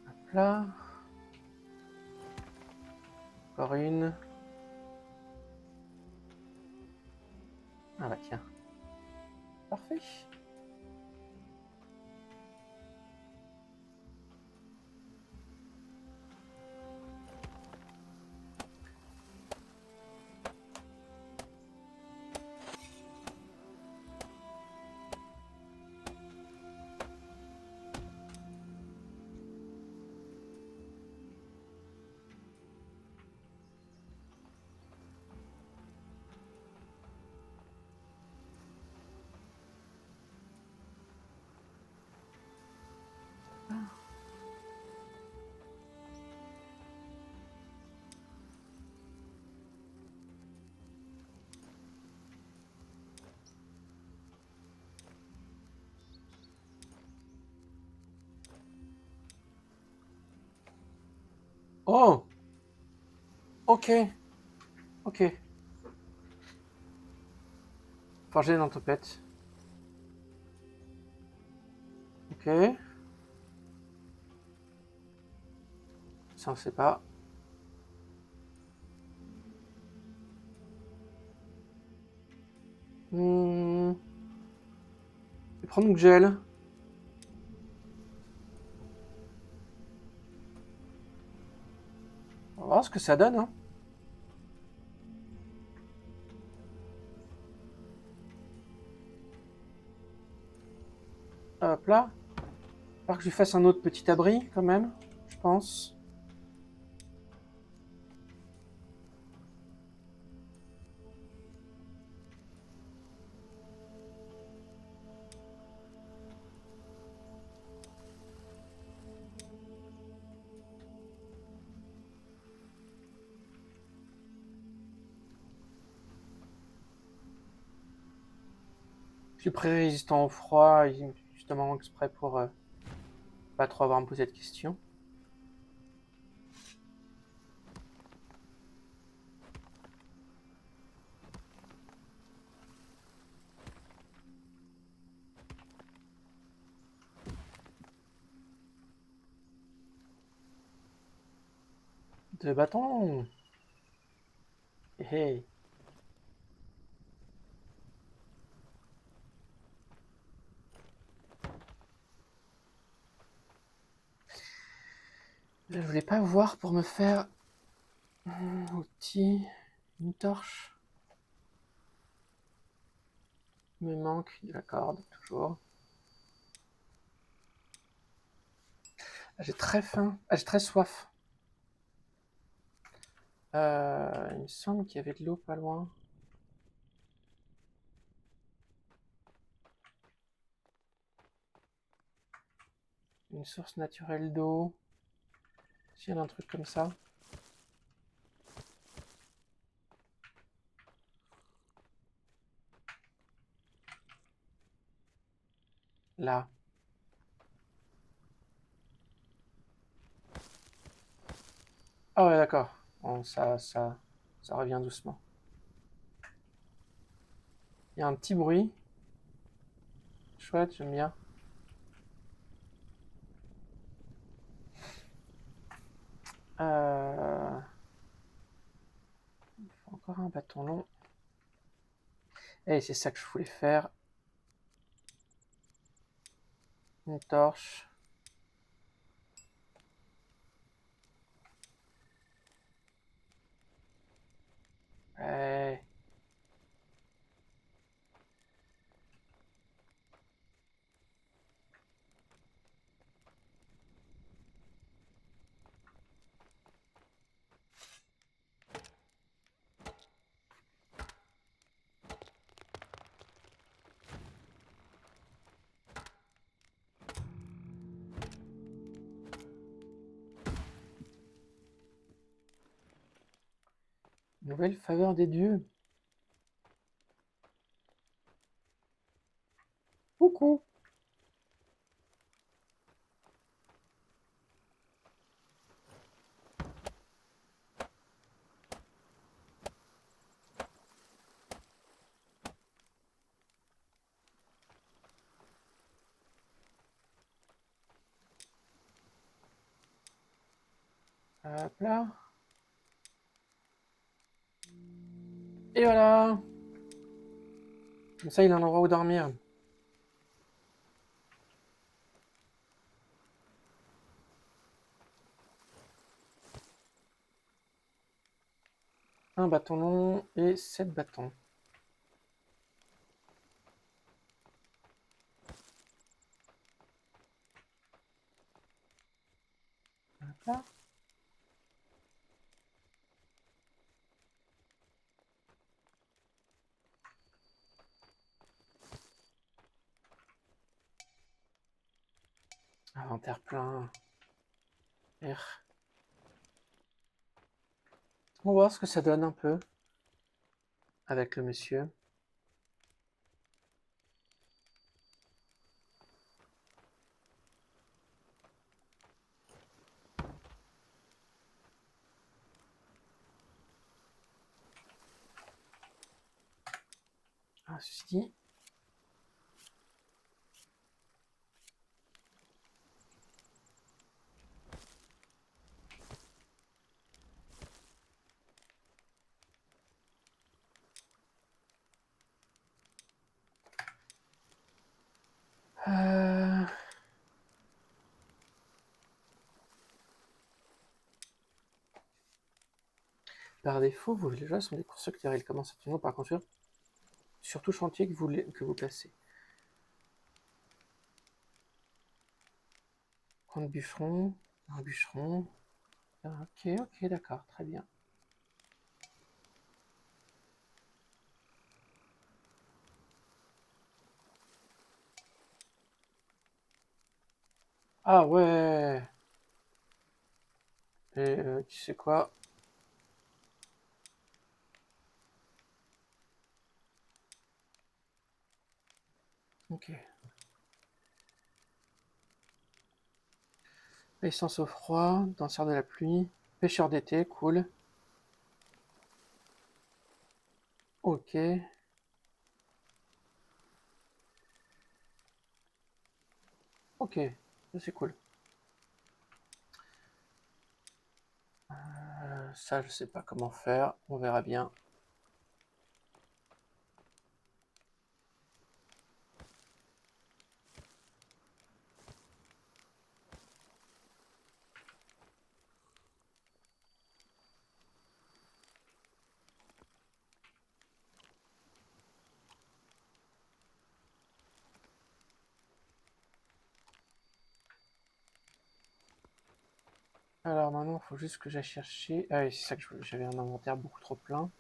Hop là. Encore une. Ah bah tiens. Parfait. Oh. Ok. Ok. Forger dans Topette. Ok. Ça on sait pas. Hmm. Je vais prendre une gel. On va voir ce que ça donne. Hein. Hop là. Il va que je lui fasse un autre petit abri quand même, je pense. Je suis pré-résistant au froid, justement exprès pour pas trop avoir à me poser de questions. Deux bâtons. Hey. Je voulais pas voir pour me faire un outil, une torche. Il me manque de la corde, toujours. Ah, j'ai très faim. Ah, j'ai très soif. Il me semble qu'il y avait de l'eau pas loin. Une source naturelle d'eau. S'il y a un truc comme ça. Là. Ah ouais, d'accord. Bon, ça revient doucement. Il y a un petit bruit. Chouette, j'aime bien. Un bâton long. Et c'est ça que je voulais faire. Une torche. Ouais. Nouvelle faveur des dieux. Coucou. Hop là. Et voilà. Comme ça, il a un endroit où dormir. Un bâton long et 7 bâtons. Hop là. Inventaire plein. R. On va voir ce que ça donne un peu avec le monsieur. Ah, ceci dit. Euh... Par défaut, vos villageois sont des constructeurs. Ils commencent absolument par construire sur tout chantier que vous placez. Point de bûcheron, un bûcheron. Ok, ok, d'accord, très bien. Ah ouais. Et tu sais quoi? Ok. Résistance au froid, danseur de la pluie, pêcheur d'été, cool. Ok. Ok, ça c'est cool. Ça, je sais pas comment faire, on verra bien. Alors maintenant, il faut juste que j'aille chercher. Ah oui, c'est ça que j'avais un inventaire beaucoup trop plein.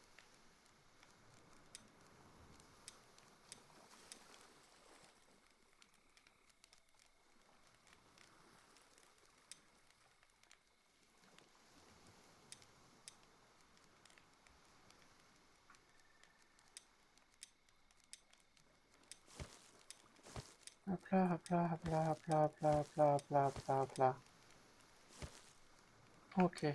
Hop là, hop là, hop là, hop là, hop là, hop là, hop là, hop là, hop là. Ok.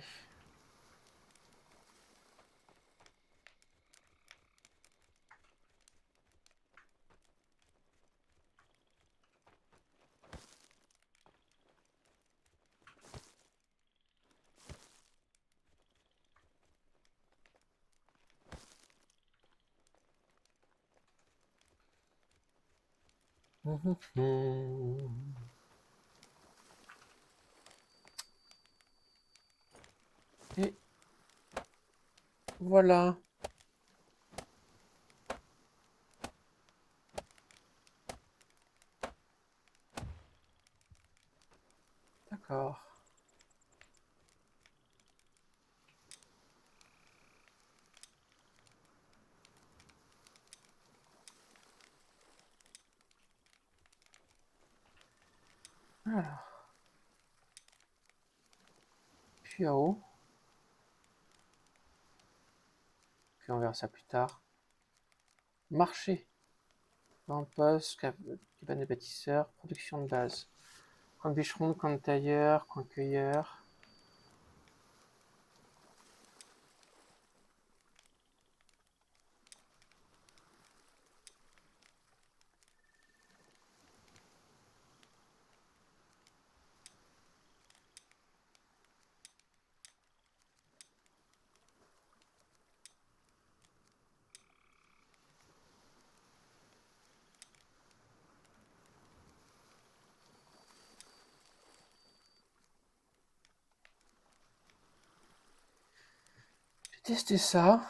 Et voilà. D'accord. Alors, puis à haut. Puis on verra ça plus tard. Marché. Poste, cabane de bâtisseurs, production de base. Coin de bûcheron, coin de tailleur, coin cueilleur. J'ai testé ça.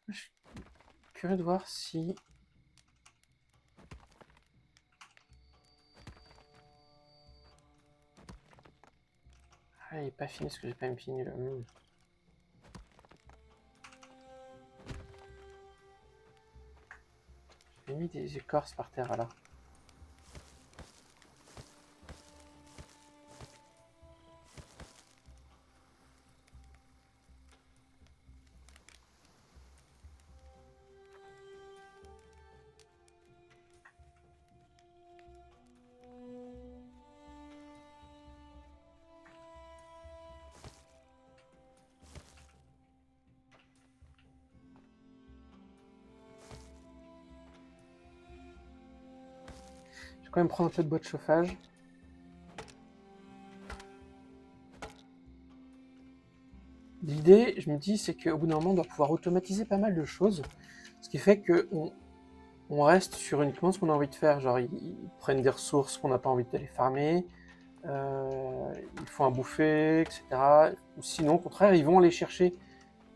Je suis curieux de voir si... Ah, il n'est pas fini parce que j'ai pas même fini le... J'ai mis des écorces par terre là. Je vais quand même prendre un peu de bois de chauffage. L'idée, je me dis, c'est qu'au bout d'un moment, on doit pouvoir automatiser pas mal de choses. Ce qui fait qu'on reste sur uniquement ce qu'on a envie de faire. Genre, ils prennent des ressources qu'on n'a pas envie d'aller farmer, ils font un bouffer, etc. Ou sinon, au contraire, ils vont aller chercher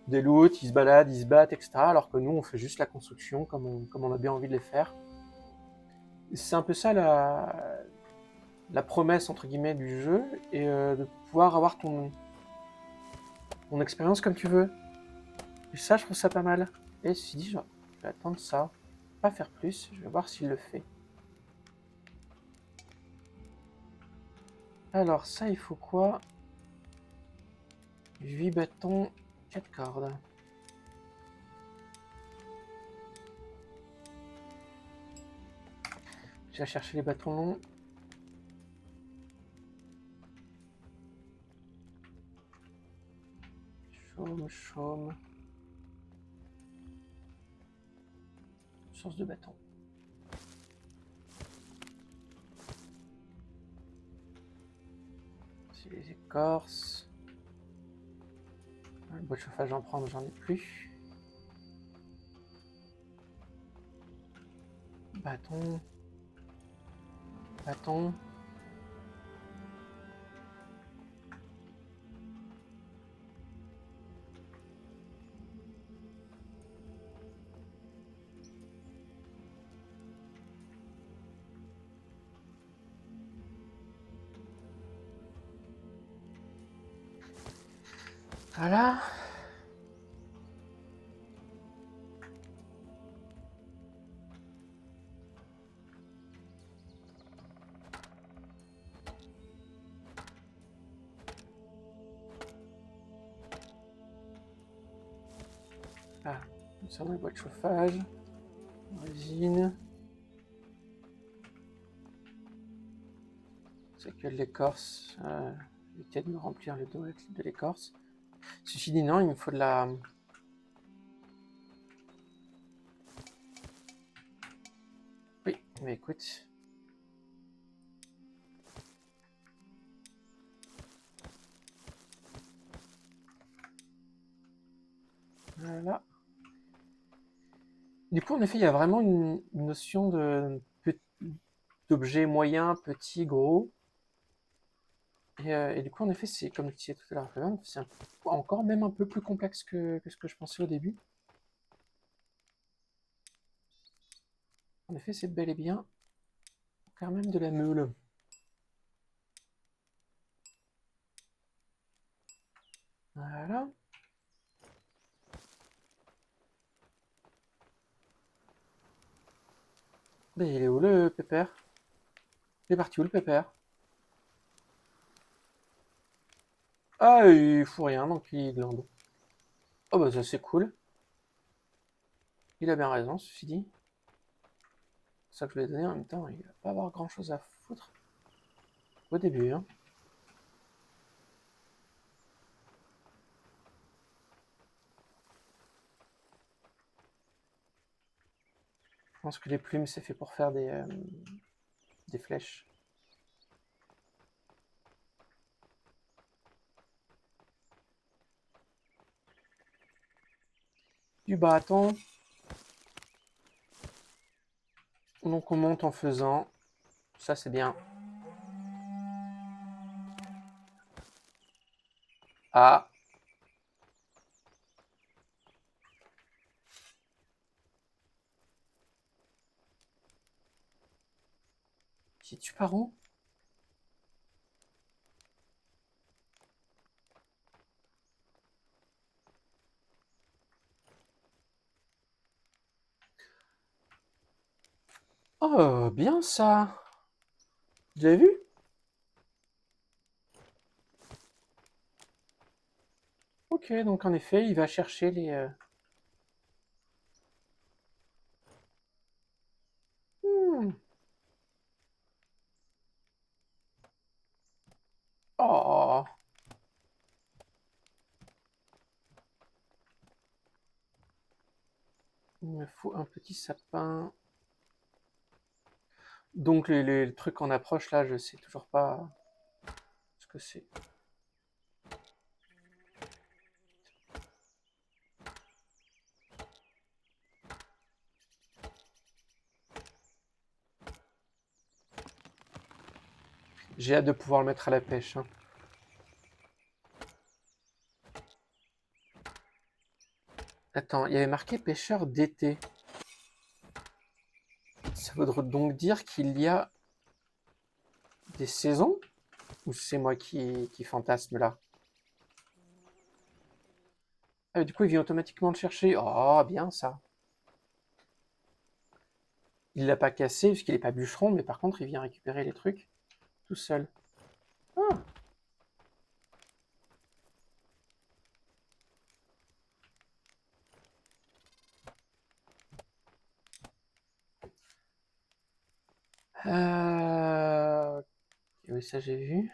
des loots, ils se baladent, ils se battent, etc. Alors que nous, on fait juste la construction comme on a bien envie de les faire. C'est un peu ça la promesse, entre guillemets, du jeu, et de pouvoir avoir ton expérience comme tu veux. Et ça, je trouve ça pas mal. Et ceci dit, je vais attendre ça, pas faire plus, je vais voir s'il le fait. Alors ça, il faut quoi? 8 bâtons, 4 cordes. Je vais chercher les bâtons longs. Chaume, chaume. Source de bâton. C'est les écorces. Le bois de chauffage, j'en prends, j'en ai plus. Bâton. Bâton. Voilà. Ah, concernant les bois de chauffage. Résine. C'est que l'écorce. Éviter de me remplir le dos avec de l'écorce. Ceci dit, non, il me faut de la... Mais écoute. Voilà. Du coup, en effet, il y a vraiment une notion d'objet moyen, petit, gros. Et du coup, en effet, c'est comme tu disais tout à l'heure, c'est encore même un peu plus complexe que ce que je pensais au début. En effet, c'est bel et bien quand même de la meule. Voilà. Ben, il est où le pépère? Il est parti où le pépère? Ah, il fout rien, donc il glande. Oh bah ça c'est cool. Il a bien raison, ceci dit. C'est ça que je lui ai donné en même temps, il va pas avoir grand chose à foutre. Au début, hein. Je pense que les plumes c'est fait pour faire des flèches. Du bâton. Donc on monte en faisant. Ça c'est bien. Ah. Si tu pars où? Oh, bien ça. Vous avez vu? Ok, donc en effet, il va chercher les... Hmm. Oh. Il me faut un petit sapin. Donc les trucs en approche là, je sais toujours pas ce que c'est. J'ai hâte de pouvoir le mettre à la pêche, hein. Attends, il y avait marqué pêcheur d'été. Ça voudrait donc dire qu'il y a des saisons? Ou c'est moi qui fantasme là? Ah, du coup, il vient automatiquement le chercher. Oh, bien ça. Il l'a pas cassé parce qu'il est pas bûcheron, mais par contre, il vient récupérer les trucs tout seul. Ah. Euh... Oui, ça j'ai vu.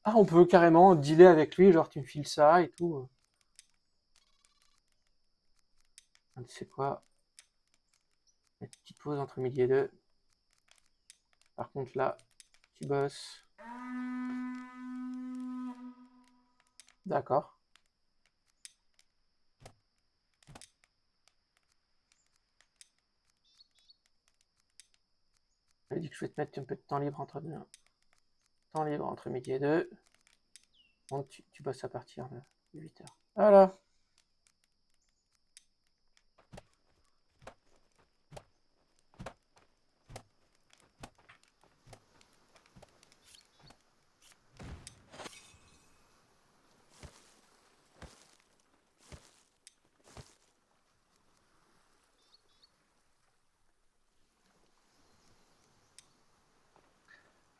Ah, on peut carrément dealer avec lui, genre tu me files ça et tout. Ah, tu sais quoi? Une petite pause entre midi et deux. Par contre là, tu bosses. D'accord. Je dit que je vais te mettre un peu de temps libre entre midi et deux. Donc tu bosses à partir de 8 heures. Voilà.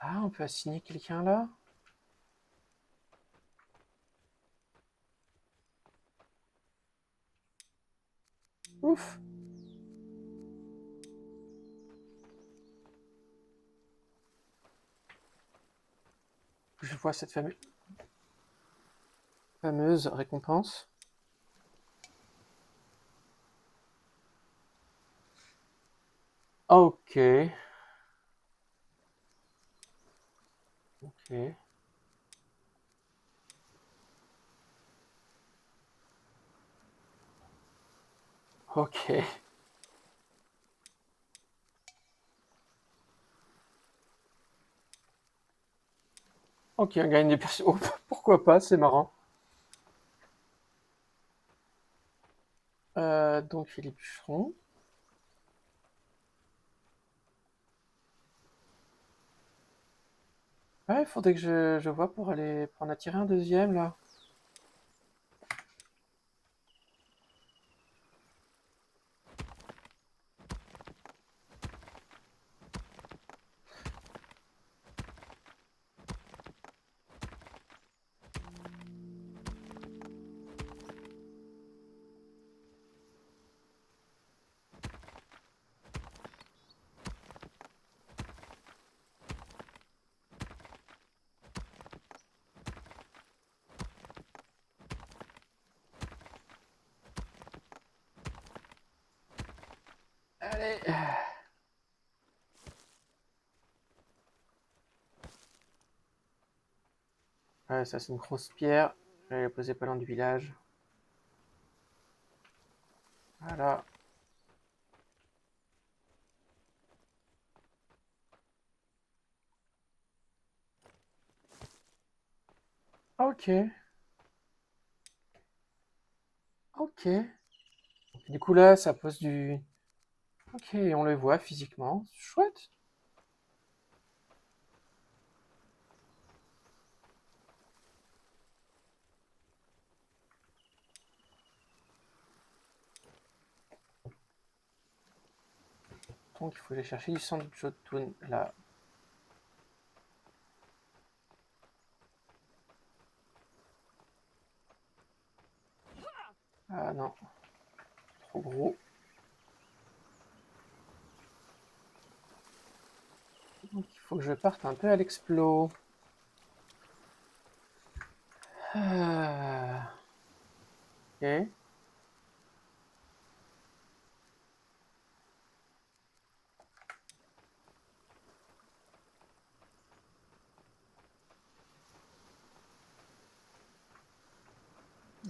Ah, on peut assigner quelqu'un là? Ouf. Je vois cette fameuse récompense. Ok. Ok. Ok. Ok, on gagne des personnes. Oh, pourquoi pas, c'est marrant. Donc, il est bûcheron. Ouais, il faudrait que je vois pour en attirer un deuxième, là. Allez. Ouais, ça, c'est une grosse pierre. Je vais la poser pas loin du village. Voilà. Ok. Ok. Du coup, là, ça pose du... Ok, on le voit physiquement. Chouette. Donc, il faut aller chercher du sang de Jotun, là. Ah non, trop gros. Donc, il faut que je parte un peu à l'explo. Ah. Ok.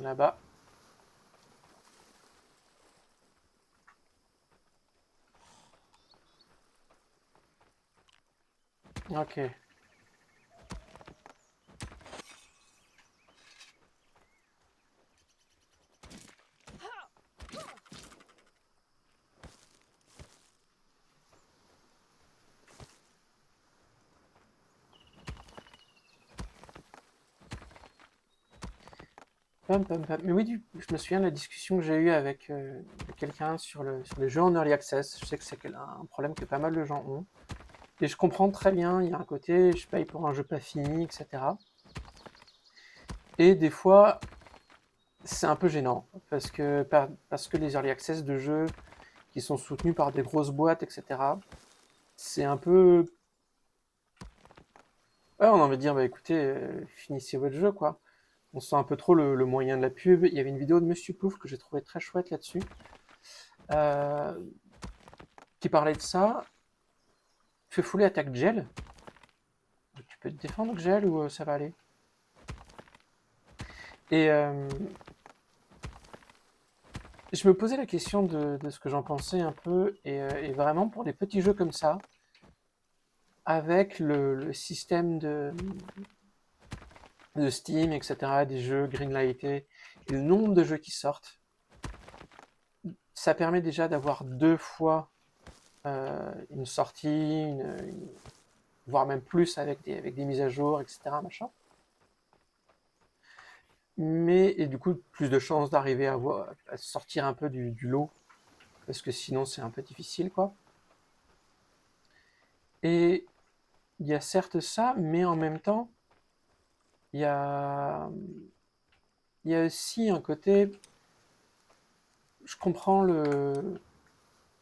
Là-bas. Ok. Pam, pam, pam. Mais oui, je me souviens de la discussion que j'ai eue avec quelqu'un sur les jeux en early access. Je sais que c'est un problème que pas mal de gens ont. Et je comprends très bien, il y a un côté, je paye pour un jeu pas fini, etc. Et des fois, c'est un peu gênant, parce que les early access de jeux qui sont soutenus par des grosses boîtes, etc., c'est un peu... Ouais, on a envie de dire, bah écoutez, finissez votre jeu, quoi. On sent un peu trop le moyen de la pub. Il y avait une vidéo de Monsieur Plouf que j'ai trouvé très chouette là-dessus, euh, qui parlait de ça. Fais fouler attaque gel. Tu peux te défendre gel ou ça va aller? Et je me posais la question de ce que j'en pensais un peu, et vraiment pour des petits jeux comme ça, avec le système de Steam, etc., des jeux greenlightés, et le nombre de jeux qui sortent, ça permet déjà d'avoir 2 fois une sortie, voire même plus avec des mises à jour, etc. Machin. Et du coup, plus de chances d'arriver à sortir un peu du lot, parce que sinon c'est un peu difficile, quoi. Et il y a certes ça, mais en même temps, il y a, il y a aussi un côté, je comprends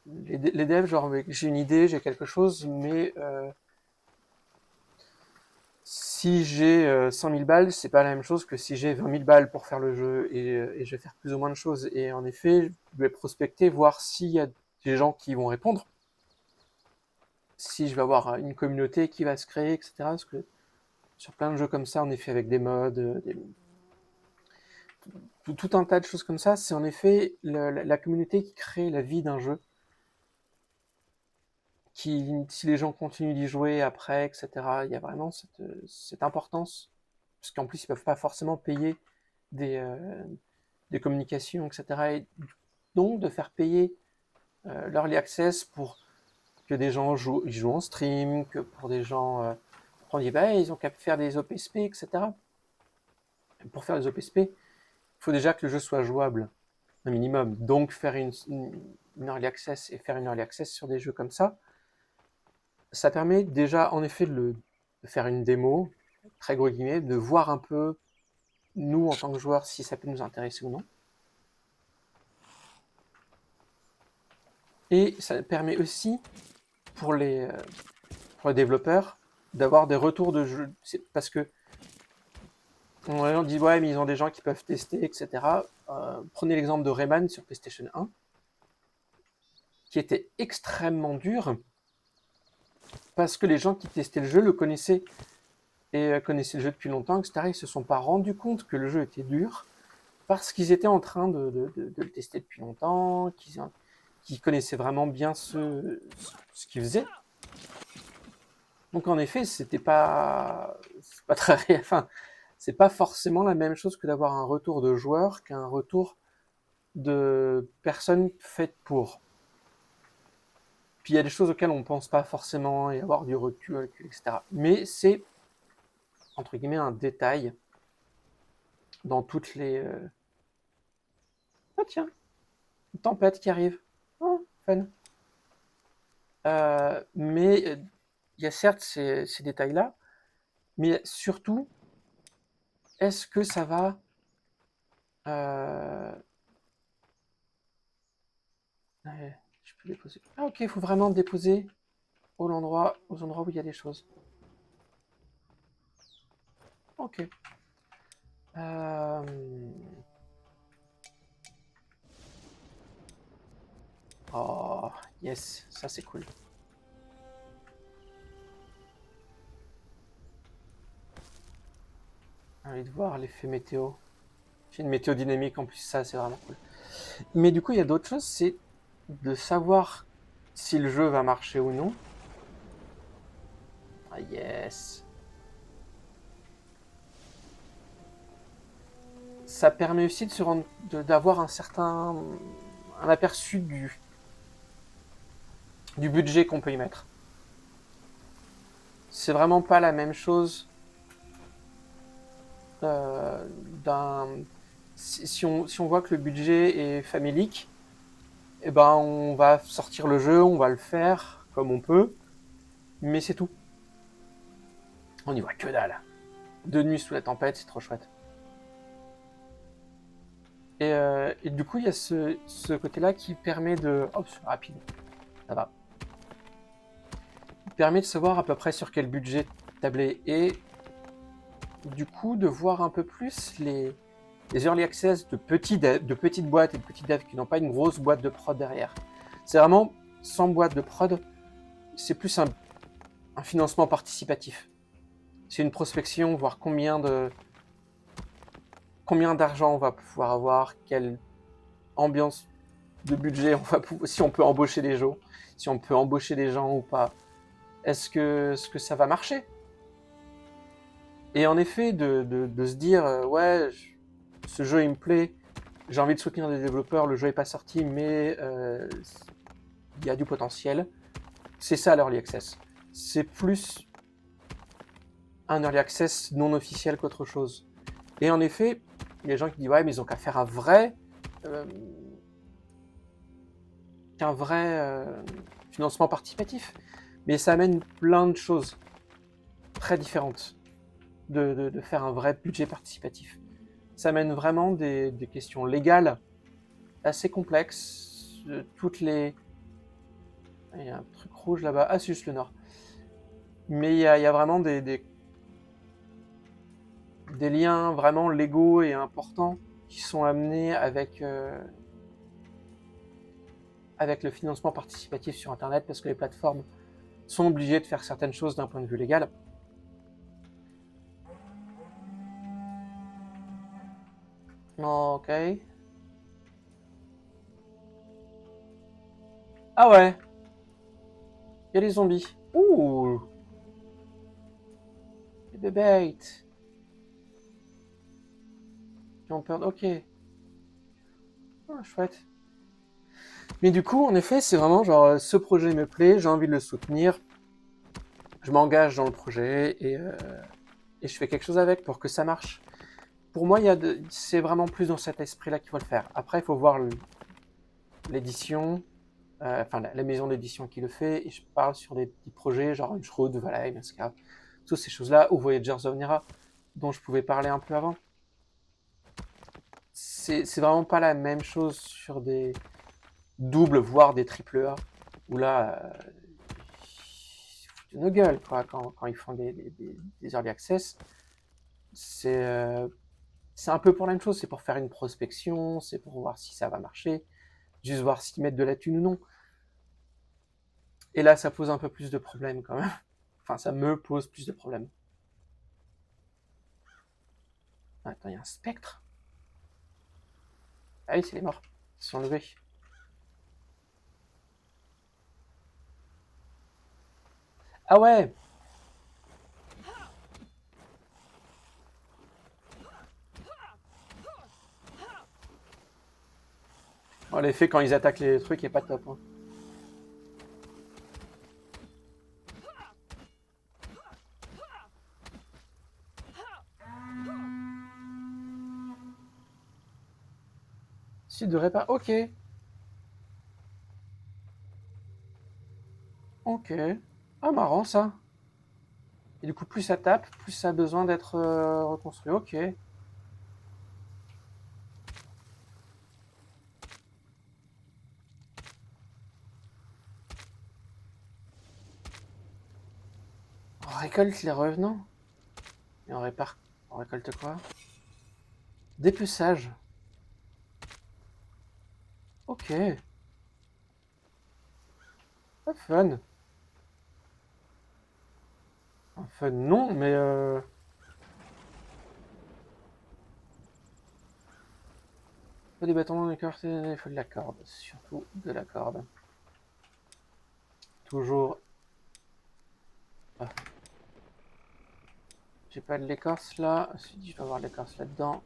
les devs, genre j'ai une idée, j'ai quelque chose, mais si j'ai 100 000 balles, c'est pas la même chose que si j'ai 20 000 balles pour faire le jeu, et je vais faire plus ou moins de choses. Et en effet, je vais prospecter, voir s'il y a des gens qui vont répondre. si je vais avoir une communauté qui va se créer, etc. Parce que sur plein de jeux comme ça, en effet, avec des mods, tout un tas de choses comme ça, c'est en effet la communauté qui crée la vie d'un jeu. Si les gens continuent d'y jouer après, etc., il y a vraiment cette importance. Parce qu'en plus, ils peuvent pas forcément payer des, euh, des communications, etc. Et donc, de faire payer l'early access pour que des gens ils jouent en stream, que pour des gens, on dit, bah, ils ont qu'à faire des OPSP, etc. Pour faire des OPSP, il faut déjà que le jeu soit jouable, un minimum. Donc, faire une early access et faire une early access sur des jeux comme ça permet déjà, en effet, de faire une démo, très gros guillemets, de voir un peu, nous, en tant que joueurs, si ça peut nous intéresser ou non. Et ça permet aussi, pour les développeurs, d'avoir des retours de jeu. Parce que on dit, ouais, mais ils ont des gens qui peuvent tester, etc. Prenez l'exemple de Rayman sur PlayStation 1, qui était extrêmement dur, parce que les gens qui testaient le jeu le connaissaient, et connaissaient le jeu depuis longtemps, etc. Ils se sont pas rendus compte que le jeu était dur, parce qu'ils étaient en train de le tester depuis longtemps, qu'ils connaissaient vraiment bien ce qu'ils faisaient. Donc en effet, c'est pas très, enfin, c'est pas forcément la même chose que d'avoir un retour de joueur qu'un retour de personnes faites pour. Puis il y a des choses auxquelles on ne pense pas forcément et avoir du recul, etc. Mais c'est, entre guillemets, un détail dans toutes les... Ah tiens, une tempête qui arrive. Oh, fun. Mais il y a certes ces détails-là, mais surtout, est-ce que ça va... Ouais, je peux déposer. Ah ok, il faut vraiment déposer aux endroits où il y a des choses. Ok. Euh... Oh, yes, ça c'est cool. J'ai envie de voir l'effet météo. J'ai une météo dynamique en plus, ça c'est vraiment cool. Mais du coup, il y a d'autres choses, c'est de savoir si le jeu va marcher ou non. Ah yes. Ça permet aussi de se rendre, d'avoir un aperçu du budget qu'on peut y mettre. C'est vraiment pas la même chose d'un. Si on voit que le budget est famélique, eh ben on va sortir le jeu, on va le faire comme on peut, mais c'est tout. On n'y voit que dalle. De nuit sous la tempête, c'est trop chouette. Et du coup, il y a ce côté-là qui permet de... Hop, c'est rapide, ça va. Il permet de savoir à peu près sur quel budget tabler et du coup de voir un peu plus les early access de petites boîtes et de petits devs qui n'ont pas une grosse boîte de prod derrière. C'est vraiment, sans boîte de prod, c'est plus un financement participatif. C'est une prospection, voir combien d'argent on va pouvoir avoir, quelle ambiance de budget on va pouvoir, si on peut embaucher des gens, ou pas. Est-ce que ça va marcher? Et en effet, de se dire, ouais, ce jeu il me plaît, j'ai envie de soutenir des développeurs, le jeu est pas sorti, mais il y a du potentiel. C'est ça l'early access. C'est plus un early access non officiel qu'autre chose. Et en effet, il y a des gens qui disent ouais, mais ils ont qu'à faire qu'un vrai financement participatif. Mais ça amène plein de choses très différentes de faire un vrai budget participatif. Ça amène vraiment des questions légales assez complexes. Toutes les... Il y a un truc rouge là-bas. Ah, c'est juste le nord. Mais il y a vraiment des liens vraiment légaux et importants qui sont amenés avec le financement participatif sur Internet parce que les plateformes sont obligés de faire certaines choses d'un point de vue légal. Ok. Ah ouais. Il y a des zombies. Ouh. Des bébêtes. Qui ont peur. Ok. Ah, chouette. Mais du coup, en effet, c'est vraiment genre, ce projet me plaît, j'ai envie de le soutenir. Je m'engage dans le projet et je fais quelque chose avec pour que ça marche. Pour moi, c'est vraiment plus dans cet esprit-là qu'il faut le faire. Après, il faut voir l'édition, enfin la maison d'édition qui le fait, et je parle sur des petits projets, genre une Shroud, Valheim, Masca, toutes ces choses-là, ou Voyagers of Nera, dont je pouvais parler un peu avant. C'est vraiment pas la même chose sur des doubles, voire des triple A, où là, ils se foutent de nos gueules, quoi, quand ils font des early access. C'est un peu pour la même chose, c'est pour faire une prospection, c'est pour voir si ça va marcher, juste voir s'ils mettent de la thune ou non. Et là, ça pose un peu plus de problèmes quand même. Enfin, ça me pose plus de problèmes. Attends, il y a un spectre. Ah oui, c'est les morts. Ils se sont levés. Ah ouais. Bon, l'effet quand ils attaquent les trucs est pas top. Hein. Si de réparer. Ok. Ok. Ah, marrant ça. Et du coup, plus ça tape, plus ça a besoin d'être reconstruit. Ok. On récolte les revenants. Et on répare. On récolte quoi? Dépeçage. Ok. Pas fun. Enfin, non, mais faut des bâtons, des cordes, il faut de la corde. Surtout de la corde. Toujours. Ah. J'ai pas de l'écorce là. Si je dois avoir l'écorce là-dedans.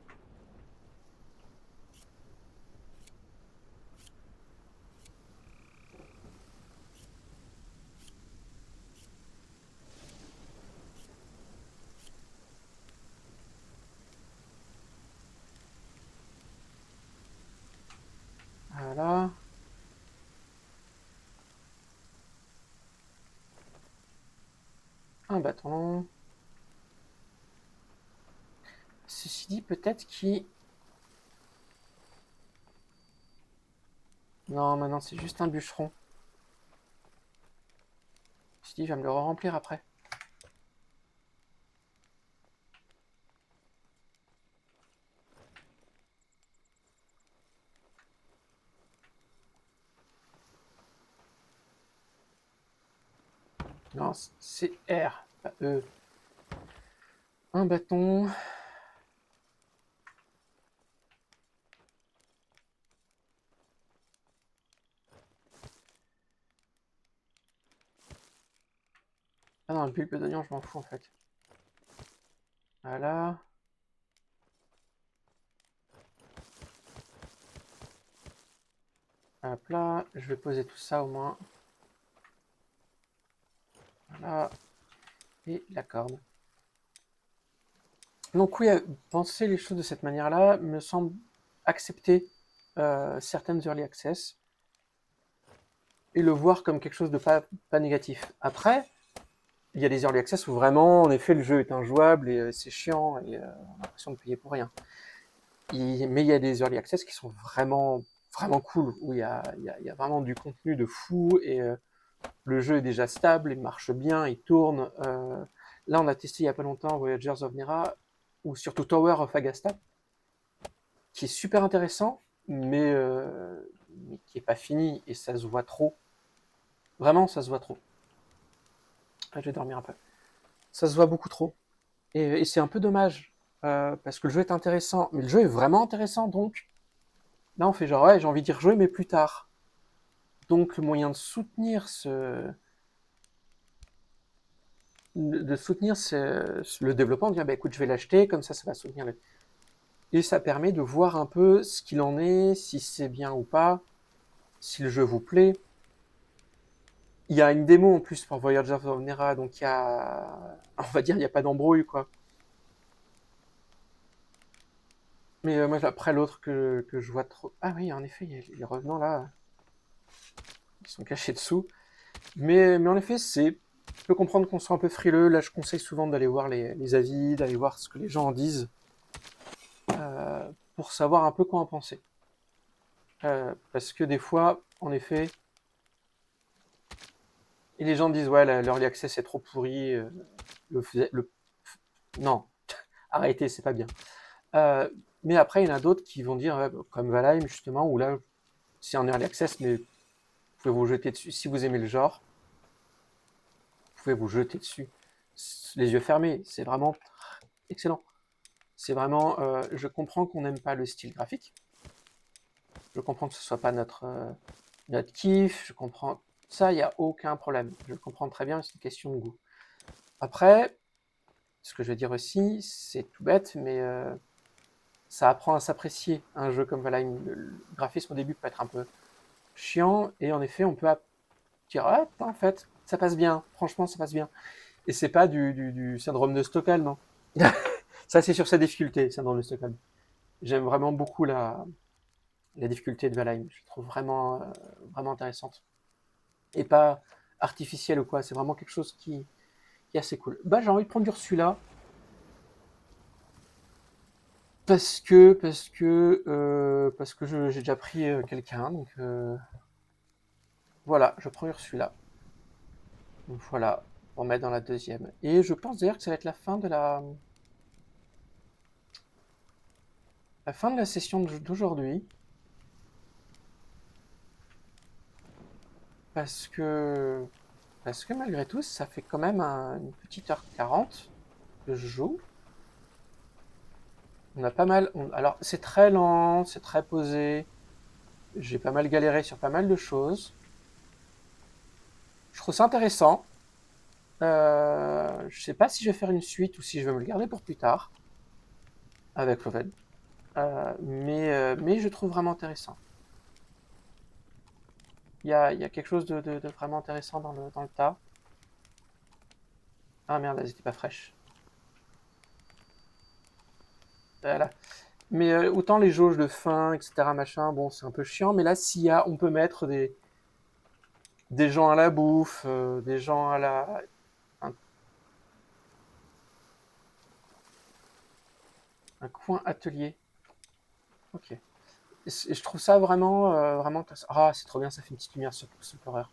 Voilà. Un bâton. Ceci dit, peut-être qu'il... Non, maintenant c'est juste un bûcheron. Ceci dit, je vais me le remplir après. Non, c'est R, pas E. Un bâton. Ah non, le bulbe d'oignon, je m'en fous en fait. Voilà. Hop là, je vais poser tout ça au moins. Voilà. Et la corde. Donc oui, penser les choses de cette manière-là me semble accepter certaines early access et le voir comme quelque chose de pas négatif. Après, il y a des early access où vraiment, en effet, le jeu est injouable et c'est chiant et on a l'impression de payer pour rien. Mais il y a des early access qui sont vraiment, vraiment cool, où il y a vraiment du contenu de fou et le jeu est déjà stable, il marche bien, il tourne. Là, on a testé il y a pas longtemps Voyagers of Nera ou surtout Tower of Agasta, qui est super intéressant, mais qui est pas fini et ça se voit trop. Vraiment, ça se voit trop. Ah, je vais dormir un peu. Ça se voit beaucoup trop. Et c'est un peu dommage. Parce que le jeu est intéressant. Mais le jeu est vraiment intéressant, donc... Là, on fait genre, ouais, j'ai envie d'y rejouer, mais plus tard. Donc, le moyen de soutenir le développement, de dire, bah, écoute, je vais l'acheter, comme ça va soutenir le... Et ça permet de voir un peu ce qu'il en est, si c'est bien ou pas, si le jeu vous plaît. Il y a une démo en plus pour Voyage of Nera, donc il y a... On va dire, il n'y a pas d'embrouille, quoi. Mais moi, après, l'autre que je vois trop... Ah oui, en effet, il y a les revenants, là, qui sont cachés dessous. Mais en effet, je peux comprendre qu'on soit un peu frileux. Là, je conseille souvent d'aller voir les avis, d'aller voir ce que les gens en disent, pour savoir un peu quoi en penser. Parce que des fois, en effet, et les gens disent, ouais, l'early access est trop pourri, non, arrêtez, c'est pas bien. Mais après, il y en a d'autres qui vont dire, comme Valheim, justement, où là, c'est en early access, mais vous pouvez vous jeter dessus. Si vous aimez le genre, vous pouvez vous jeter dessus. Les yeux fermés, c'est vraiment excellent. C'est vraiment, je comprends qu'on n'aime pas le style graphique. Je comprends que ce soit pas notre kiff. Je comprends ça, il n'y a aucun problème. Je le comprends très bien, c'est une question de goût. Après, ce que je veux dire aussi, c'est tout bête, mais ça apprend à s'apprécier. Un jeu comme Valheim, le graphisme au début peut être un peu chiant, et en effet, on peut dire, ah, en fait, ça passe bien. Franchement, ça passe bien. Et c'est pas du syndrome de Stockholm, non. Ça, c'est sur sa difficulté, syndrome de Stockholm. J'aime vraiment beaucoup la difficulté de Valheim. Je la trouve vraiment intéressante. Et pas artificielle ou quoi. C'est vraiment quelque chose qui est assez cool. Bah, j'ai envie de prendre celui-là. Parce que j'ai déjà pris quelqu'un. Donc voilà, je prends celui-là. Voilà, pour mettre dans la deuxième. Et je pense d'ailleurs que ça va être la fin de la session d'aujourd'hui. Parce que malgré tout, ça fait quand même une petite heure 40 que je joue. On a pas mal. Alors, c'est très lent, c'est très posé. J'ai pas mal galéré sur pas mal de choses. Je trouve ça intéressant. Je sais pas si je vais faire une suite ou si je vais me le garder pour plus tard avec Loven. Mais je trouve vraiment intéressant. Il y a quelque chose de vraiment intéressant dans le tas. Ah merde, elles étaient pas fraîches. Voilà. Mais autant les jauges de faim, etc., machin, bon, c'est un peu chiant. Mais là, on peut mettre des gens à la bouffe, des gens à la... Un coin atelier. Ok. Et je trouve ça vraiment intéressant. Ah, c'est trop bien, ça fait une petite lumière sur l'horreur.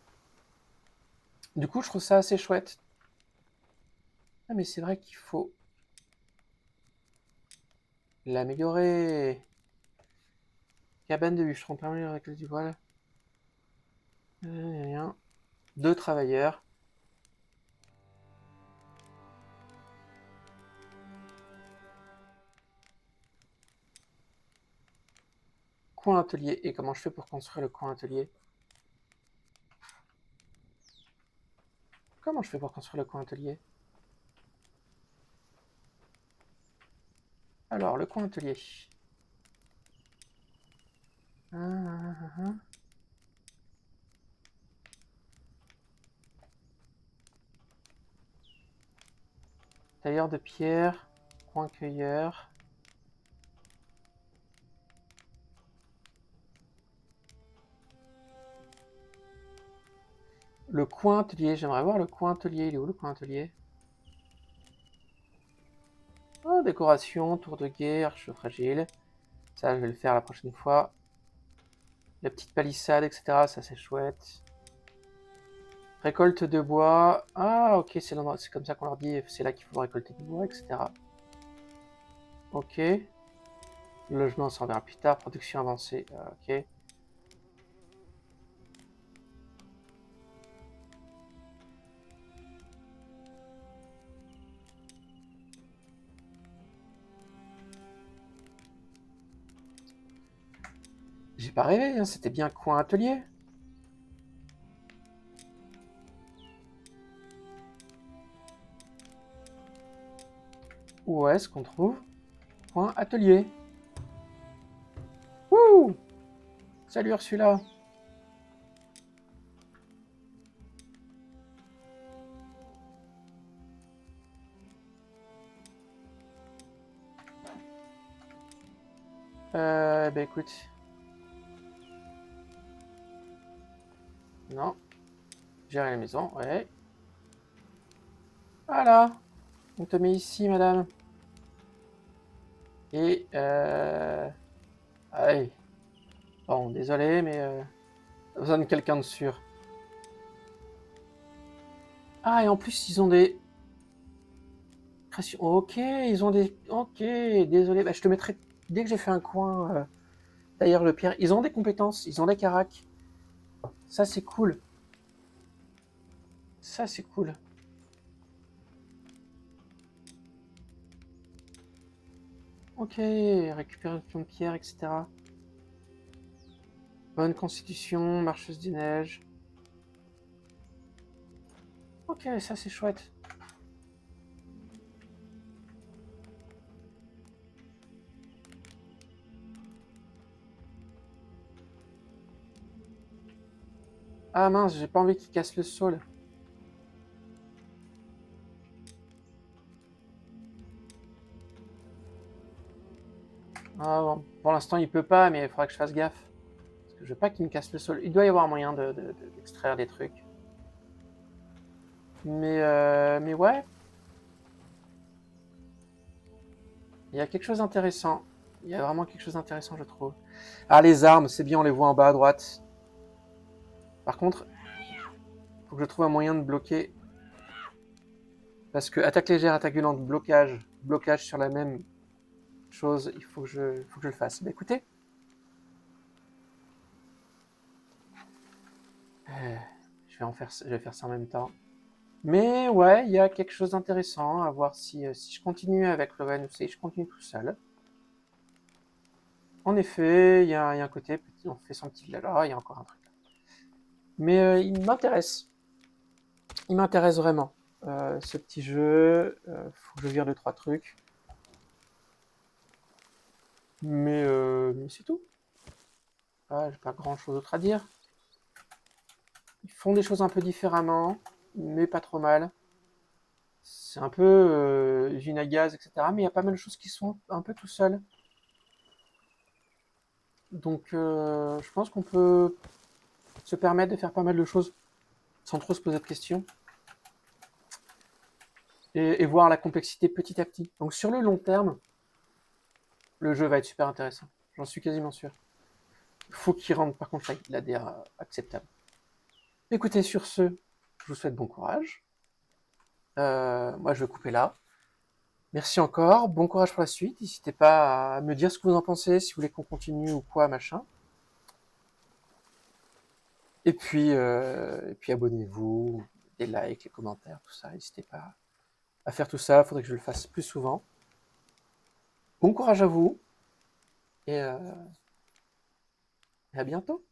Du coup, je trouve ça assez chouette. Ah, mais c'est vrai qu'il faut l'améliorer. Cabane de bûcheron permet de récolter du voile. Rien. 2 travailleurs. Coin atelier. Et comment je fais pour construire le coin atelier? Comment je fais pour construire le coin atelier? Alors, le coin atelier. Ah, ah, ah, ah. Tailleur de pierre. Coin cueilleur. Le coin atelier. J'aimerais voir le coin atelier. Il est où le coin atelier? Oh, décoration, tour de guerre, cheveux fragile. Ça, je vais le faire la prochaine fois. La petite palissade, etc. Ça, c'est chouette. Récolte de bois. Ah, ok, c'est comme ça qu'on leur dit. C'est là qu'il faut récolter du bois, etc. Ok. Logement, on s'en verra plus tard. Production avancée. Ok. pas rêvé, hein, c'était bien coin atelier. Où est-ce qu'on trouve coin atelier? Wouh! Salut Ursula! Bah écoute. Non. Gérer la maison, ouais. Voilà! On te met ici, madame. Et allez. Bon, désolé, mais besoin de quelqu'un de sûr. Ah, et en plus, ils ont des... Ok, ils ont des... Ok, désolé. Bah, je te mettrai... Dès que j'ai fait un coin... D'ailleurs, le pire, ils ont des compétences, ils ont des caracs. Ça, c'est cool. Ça, c'est cool. Ok, récupération de pierre, etc. Bonne constitution, marcheuse des neiges. Ok, ça, c'est chouette. Ah mince, j'ai pas envie qu'ils cassent le sol. Ah bon, pour l'instant, il peut pas, mais il faudra que je fasse gaffe. Parce que je veux pas qu'il me casse le sol. Il doit y avoir moyen d'extraire des trucs. Mais ouais, il y a quelque chose d'intéressant. Il y a vraiment quelque chose d'intéressant, je trouve. Ah, les armes, c'est bien, on les voit en bas à droite. Par contre, faut que je trouve un moyen de bloquer. Parce que attaque légère, attaque violente, blocage sur la même chose, il faut que je le fasse. Bah écoutez, je vais faire ça en même temps. Mais ouais, il y a quelque chose d'intéressant à voir si je continue avec Loven ou si je continue tout seul. En effet, il y a un côté petit, on fait son petit là, il y a encore un truc. Mais il m'intéresse. Il m'intéresse vraiment. Ce petit jeu, faut que je vire 2-3 trucs. Mais c'est tout. Ah, j'ai pas grand chose d'autre à dire. Ils font des choses un peu différemment, mais pas trop mal. C'est un peu usine à gaz, etc. Mais il y a pas mal de choses qui sont un peu tout seuls. Donc je pense qu'on peut se permettre de faire pas mal de choses sans trop se poser de questions. Et voir la complexité petit à petit. Donc sur le long terme, le jeu va être super intéressant. J'en suis quasiment sûr. Il faut qu'il rentre par contre l'ADR acceptable. Écoutez, sur ce, je vous souhaite bon courage. Moi je vais couper là. Merci encore, bon courage pour la suite. N'hésitez pas à me dire ce que vous en pensez, si vous voulez qu'on continue ou quoi, machin. Et puis abonnez-vous, des likes, les commentaires, tout ça. N'hésitez pas à faire tout ça, il faudrait que je le fasse plus souvent. Bon courage à vous, et à bientôt.